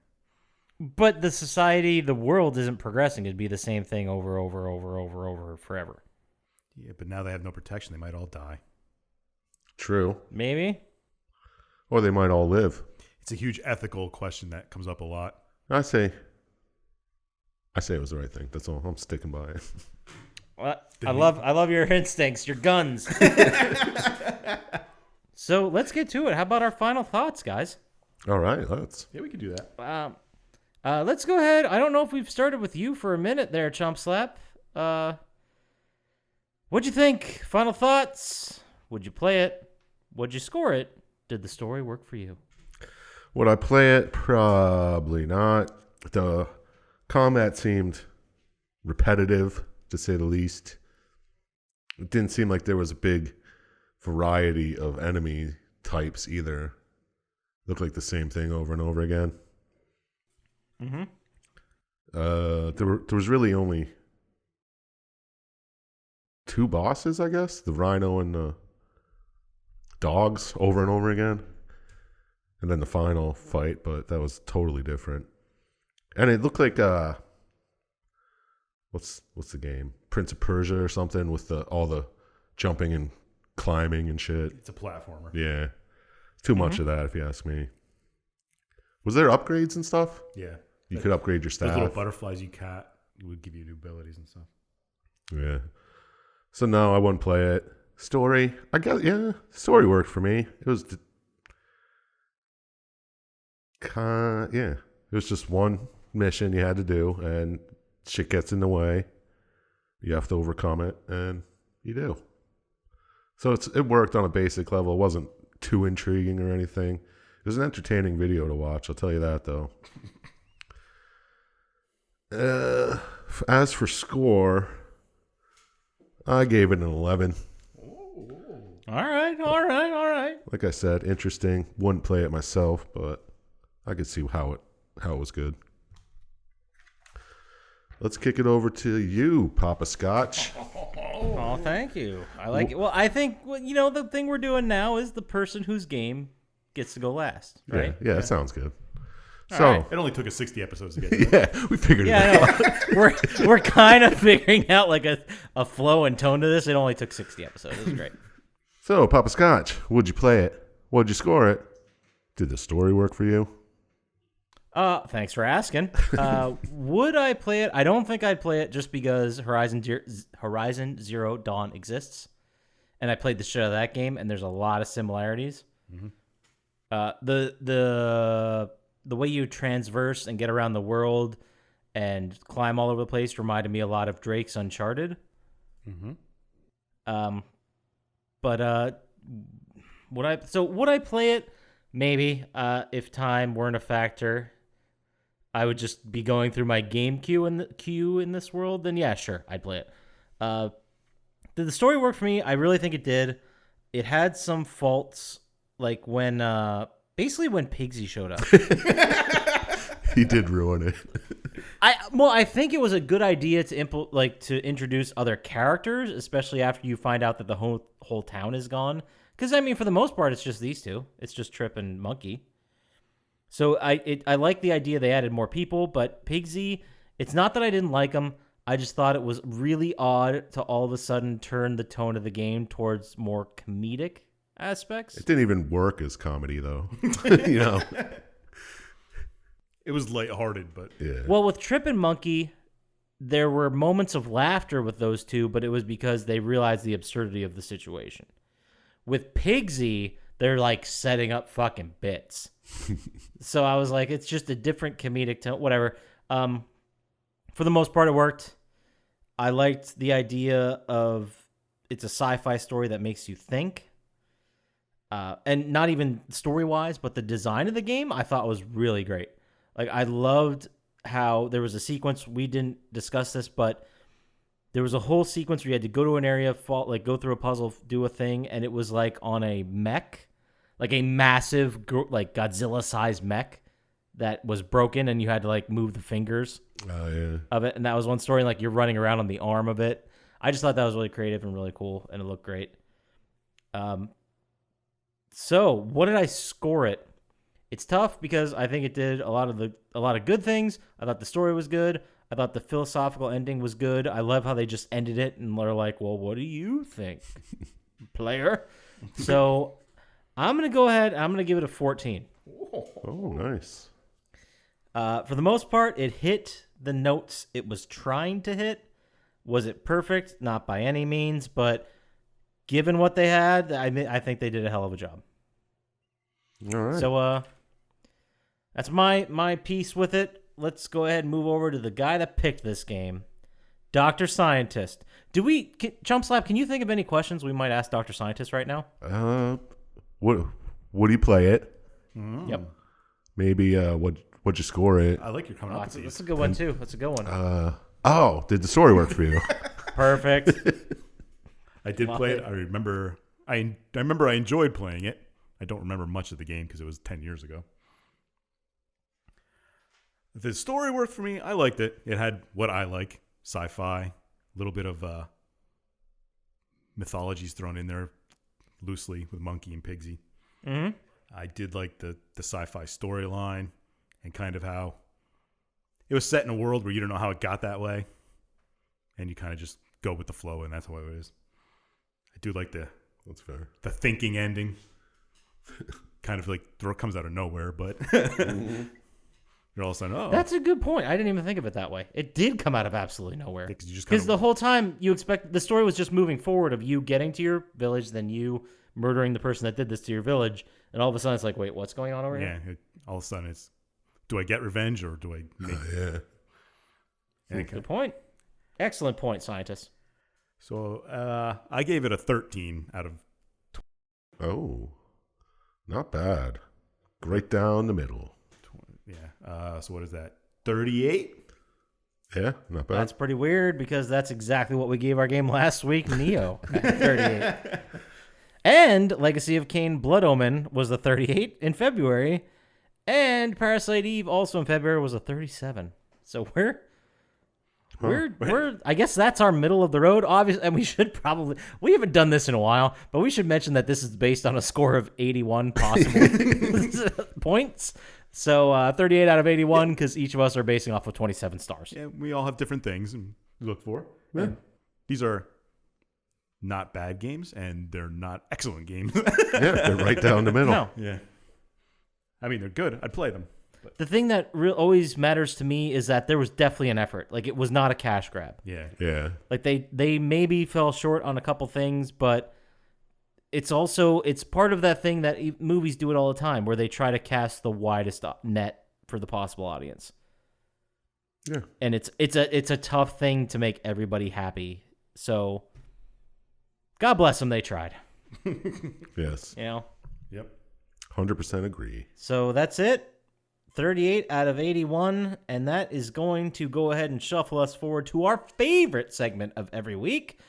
But the society, the world isn't progressing. It'd be the same thing over forever. Yeah, but now they have no protection. They might all die. True. Maybe? Or they might all live. It's a huge ethical question that comes up a lot. I say it was the right thing. That's all. I'm sticking by it. Well, I love your instincts, your guns. So let's get to it. How about our final thoughts, guys? All right, let's. Yeah, we can do that. Let's go ahead. I don't know if we've started with you for a minute there, Chump Slap. What'd you think? Final thoughts? Would you play it? Would you score it? Did the story work for you? Would I play it? Probably not. The combat seemed repetitive, to say the least. It didn't seem like there was a big variety of enemy types either. Looked like the same thing over and over again. Mm-hmm. There was really only 2 bosses, I guess. The rhino and the dogs over and over again. And then the final fight, but that was totally different. And it looked like what's the game? Prince of Persia or something with all the jumping and climbing and shit. It's a platformer. Yeah. Too much of that if you ask me. Was there upgrades and stuff? Yeah. You could upgrade your Those staff. little butterflies you caught would give you new abilities and stuff. Yeah. So no, I wouldn't play it. Story, I guess, yeah. Story worked for me. It was, yeah. It was just one mission you had to do, and shit gets in the way. You have to overcome it, and you do. So it worked on a basic level. It wasn't too intriguing or anything. It was an entertaining video to watch, I'll tell you that, though. As for score, I gave it an 11. All right. Like I said, interesting. Wouldn't play it myself, but I could see how it was good. Let's kick it over to you, Poppascotch. Oh, thank you. I like it. Well, I think the thing we're doing now is the person whose game gets to go last, right? Yeah, that sounds good. All So, right. It only took us 60 episodes to get to that. yeah, we figured it out. Yeah, I know. we're kind of figuring out like a flow and tone to this. It only took 60 episodes. It was great. So, Poppascotch, would you play it? Would you score it? Did the story work for you? Thanks for asking. Would I play it? I don't think I'd play it just because Horizon Zero Dawn exists, and I played the shit out of that game, and there's a lot of similarities. Mm-hmm. The way you transverse and get around the world and climb all over the place reminded me a lot of Drake's Uncharted. Mm-hmm. But would I play it? Maybe. If time weren't a factor, I would just be going through my game queue in this world. Then yeah, sure, I'd play it. Did the story work for me? I really think it did. It had some faults, like when Pigsy showed up. He did ruin it. I think it was a good idea to introduce other characters, especially after you find out that the whole town is gone. Because I mean, for the most part, it's just these two. It's just Trip and Monkey. So I like the idea they added more people, but Pigsy, it's not that I didn't like him. I just thought it was really odd to all of a sudden turn the tone of the game towards more comedic aspects. It didn't even work as comedy, though. You know? It was lighthearted, but Yeah. Well, with Trip and Monkey, there were moments of laughter with those two, but it was because they realized the absurdity of the situation. With Pigsy, they're like setting up fucking bits. So I was like, it's just a different comedic tone, whatever. For the most part, it worked. I liked the idea of it's a sci-fi story that makes you think. And not even story-wise, but the design of the game I thought was really great. Like, I loved how there was a sequence, we didn't discuss this, but there was a whole sequence where you had to go to an area, go through a puzzle, do a thing, and it was like on a mech, like a massive, like Godzilla-sized mech that was broken, and you had to like move the fingers of it. And that was one story, like you're running around on the arm of it. I just thought that was really creative and really cool, and it looked great. So what did I score it? It's tough because I think it did a lot of good things. I thought the story was good. I thought the philosophical ending was good. I love how they just ended it and they're like, well, what do you think, player? So I'm going to go ahead. I'm going to give it a 14. Oh, nice. For the most part, it hit the notes it was trying to hit. Was it perfect? Not by any means, but given what they had, I think they did a hell of a job. All right. So that's my piece with it. Let's go ahead and move over to the guy that picked this game, Dr. Syintist. Chump Slap, can you think of any questions we might ask Dr. Syintist right now? Would you play it? Yep. Maybe what'd you score it? I like your coming up with these. That's a good one, too. That's a good one. Did the story work for you? Perfect. I did play it. I remember I enjoyed playing it. I don't remember much of the game because it was 10 years ago. The story worked for me. I liked it. It had what I like, sci-fi, a little bit of mythologies thrown in there loosely with Monkey and Pigsy. Mm-hmm. I did like the sci-fi storyline and kind of how it was set in a world where you don't know how it got that way. And you kind of just go with the flow, and that's how it is. I do like That's fair. the thinking ending. Kind of like comes out of nowhere, but you're all of a sudden, That's a good point. I didn't even think of it that way. It did come out of absolutely nowhere. Because the whole time you expect the story was just moving forward of you getting to your village, then you murdering the person that did this to your village, and all of a sudden it's like, wait, what's going on over here? Yeah, all of a sudden it's, do I get revenge or do I make Yeah. Good point. Excellent point, Syintist. So I gave it a 13 out of 20. Oh, not bad. Right down the middle. Yeah. So what is that? 38? Yeah, not bad. That's pretty weird because that's exactly what we gave our game last week, Neo, at 38. And Legacy of Kain Blood Omen was a 38 in February. And Parasite Eve also in February was a 37. So we're I guess that's our middle of the road, obviously, and we haven't done this in a while, but we should mention that this is based on a score of 81 possible points. So 38 out of 81 because each of us are basing off of 27 stars. Yeah, we all have different things and we look for. Yeah. These are not bad games and they're not excellent games. Yeah, they're right down the middle. No. Yeah. I mean, they're good. I'd play them. But. The thing that always matters to me is that there was definitely an effort. Like, it was not a cash grab. Yeah. Yeah. Like, they maybe fell short on a couple things, but it's part of that thing that movies do it all the time, where they try to cast the widest net for the possible audience. Yeah. And it's a tough thing to make everybody happy. So, God bless them, they tried. Yes. You know? Yep. 100% agree. So that's it. 38 out of 81, and that is going to go ahead and shuffle us forward to our favorite segment of every week,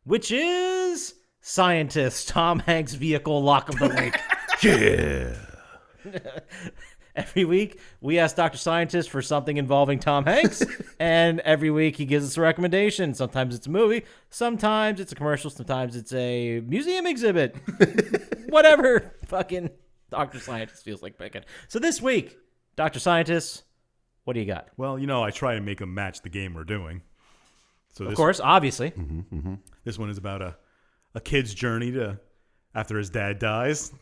which is Syintist, Tom Hanks' vehicle lock of the week. Yeah. Every week, we ask Dr. Syintist for something involving Tom Hanks, and every week he gives us a recommendation. Sometimes it's a movie, sometimes it's a commercial, sometimes it's a museum exhibit. Whatever fucking Dr. Syintist feels like picking. So this week, Dr. Syintist, what do you got? Well, I try to make them match the game we're doing. So Of course, obviously. This one is about a kid's journey to after his dad dies.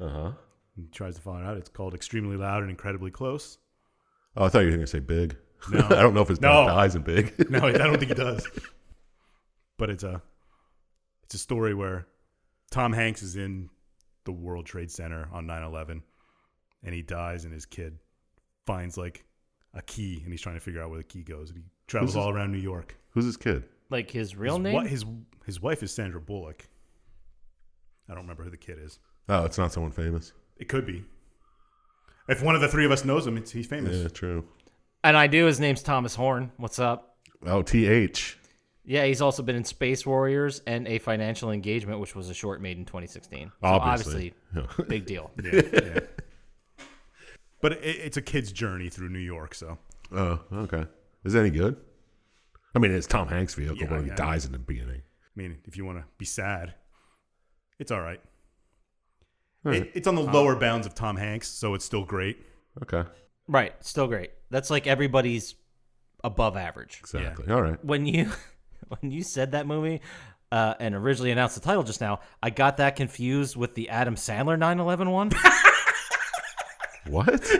Uh-huh. He tries to find out. It's called Extremely Loud and Incredibly Close. Oh, I thought you were going to say Big. No. I don't know if his dad dies in Big. No, I don't think he does. But it's a story where Tom Hanks is in the World Trade Center on 9/11, and he dies, and his kid finds like a key, and he's trying to figure out where the key goes. And he travels all around New York. Who's his kid? Like his real name? His wife is Sandra Bullock. I don't remember who the kid is. Oh, it's not someone famous. It could be. If one of the three of us knows him, he's famous. Yeah, true. And I do. His name's Thomas Horn. What's up? Oh, TH. Yeah, he's also been in Space Warriors and A Financial Engagement, which was a short made in 2016. So Obviously. Big deal. Yeah. But it's a kid's journey through New York, so. Oh, okay. Is it any good? I mean, it's Tom Hanks' vehicle, Yeah, but he yeah. dies in the beginning. I mean, if you want to be sad, it's all right. All right. It's on the lower bounds of Tom Hanks, so it's still great. Okay. Right. Still great. That's like everybody's above average. Exactly. All right. When you said that movie and originally announced the title just now, I got that confused with the Adam Sandler 9/11 one. What?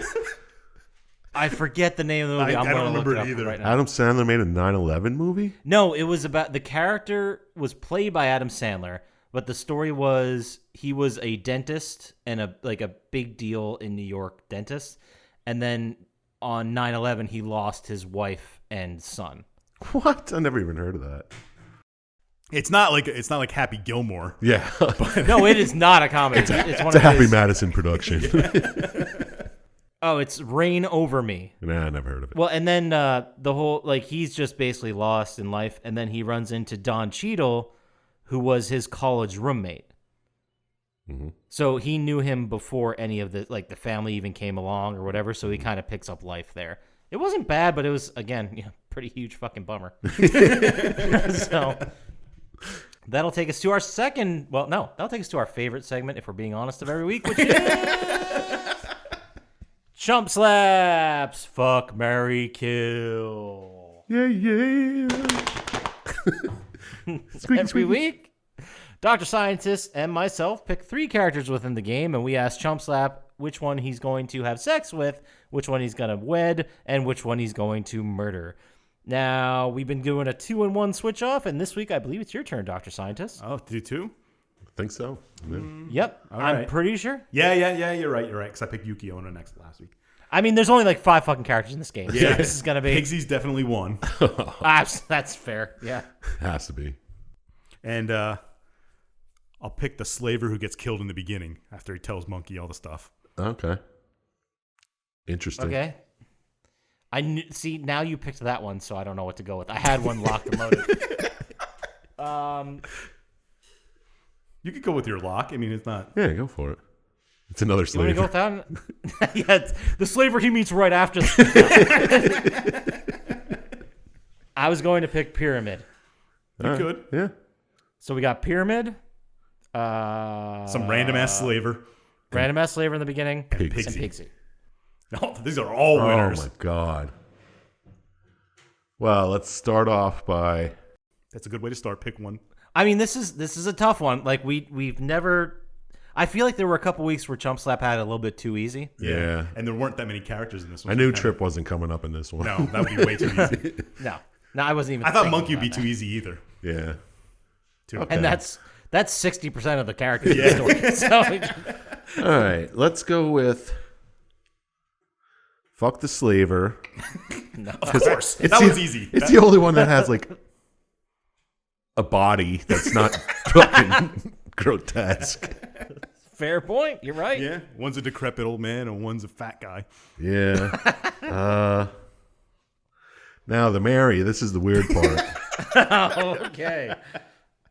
I forget the name of the movie. I I'm don't going to remember look it it up either. right now. Adam Sandler made a 9/11 movie? No, it was about the character was played by Adam Sandler, but the story was he was a dentist and a big deal in New York dentist, and then on 9/11 he lost his wife and son. What? I never even heard of that. It's not like Happy Gilmore. Yeah. No, it is not a comedy. It's one It's of a Happy his, Madison production. Oh, it's Reign Over Me. Nah, I never heard of it. Well, and then the whole he's just basically lost in life, and then he runs into Don Cheadle, who was his college roommate. Mm-hmm. So he knew him before any of the the family even came along or whatever. So he kind of picks up life there. It wasn't bad, but it was again pretty huge fucking bummer. So that'll take us to our second. Well, no, that'll take us to our favorite segment, if we're being honest, of every week, which is Chump Slaps. Fuck, marry, kill. Yeah. Every week, Dr. Syintist and myself pick 3 characters within the game, and we ask Chump Slap which one he's going to have sex with, which one he's going to wed, and which one he's going to murder. Now, we've been doing a 2-in-1 switch off, and this week I believe it's your turn, Dr. Syintist. Oh, do you too? I think so. Yeah. Yep, All I'm right. pretty sure. Yeah, you're right, because I picked Yukio in the last week. I mean, there's only 5 fucking characters in this game. So Yeah. this is going to be... Pigsy's definitely one. That's fair, yeah. Has to be. And I'll pick the slaver who gets killed in the beginning after he tells Monkey all the stuff. Okay. Interesting. Okay. See, now you picked that one, so I don't know what to go with. I had one locked and loaded. You could go with your lock. I mean, it's not... Yeah, go for it. It's another You want to slaver. go with that? Yeah, it's the slaver he meets right after. I was going to pick Pyramid. You All right. could. Yeah. So we got Pyramid. Some random-ass slaver. Random-ass slaver in the beginning. Pigsy. And Pigsy. No, these are all winners. Oh, my God. Well, let's start off by... That's a good way to start. Pick one. I mean, this is a tough one. We've never... I feel like there were a couple weeks where Chump Slap had it a little bit too easy. Yeah. And there weren't that many characters in this one. I knew Trip wasn't coming up in this one. No, that would be way too easy. No, I wasn't even. I thought thinking Monkey would be about too easy either. Yeah. Too. Okay. And that's 60% of the characters in the story. So, All right. Let's go with... Fuck the slaver. Of course. It's That the- was easy. It's the only one that has, a body that's not fucking grotesque. fair point. You're right. Yeah. One's a decrepit old man and one's a fat guy. Yeah. Now the Mary, this is the weird part. Okay.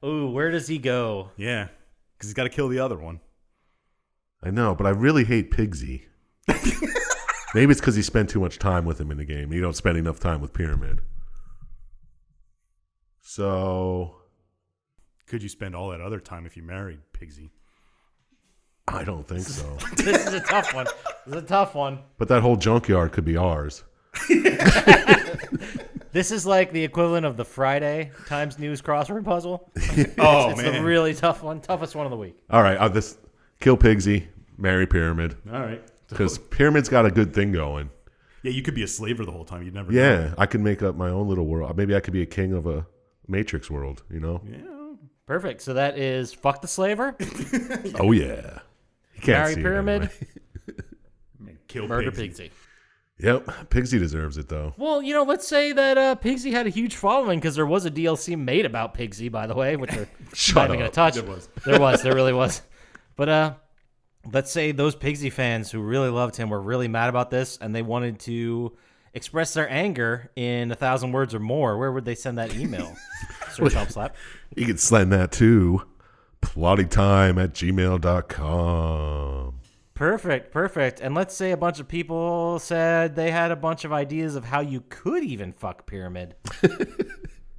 Ooh, where does he go? Yeah. Because he's got to kill the other one. I know, but I really hate Pigsy. Maybe it's because he spent too much time with him in the game. You don't spend enough time with Pyramid. So Could you spend all that other time if you married Pigsy? I don't think so. This is a tough one. This is a tough one. But that whole junkyard could be ours. This is like the equivalent of the Friday Times News crossword puzzle. Oh, It's man. a really tough one. Toughest one of the week. All right, this kill Pigsy, marry Pyramid. All right. Because Pyramid's got a good thing going. Yeah, you could be a slaver the whole time. You'd never know. Yeah, I could make up my own little world. Maybe I could be a king of a Matrix world, you know? Yeah. Perfect. So that is fuck the slaver, Oh yeah. You can't marry see it pyramid, anyway. Kill murder Pigsy. Pigsy. Yep. Pigsy deserves it though. Well, let's say that Pigsy had a huge following because there was a DLC made about Pigsy, by the way, which we're Shut not even going up. to touch. There was. There really was. But let's say those Pigsy fans who really loved him were really mad about this and they wanted to express their anger in 1,000 words or more. Where would they send that email? Sir Chump Slap. You can send that to plottytime@gmail.com. Perfect. And let's say a bunch of people said they had a bunch of ideas of how you could even fuck Pyramid.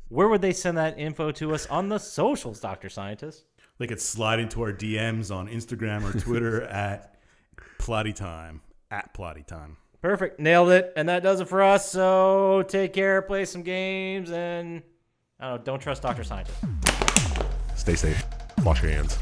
Where would they send that info to us on the socials, Dr. Syintist? They could slide into our DMs on Instagram or Twitter at Plotty Time. At Plotty Time. Perfect. Nailed it. And that does it for us. So take care, play some games, and don't trust Dr. Syintist. Stay safe. Wash your hands.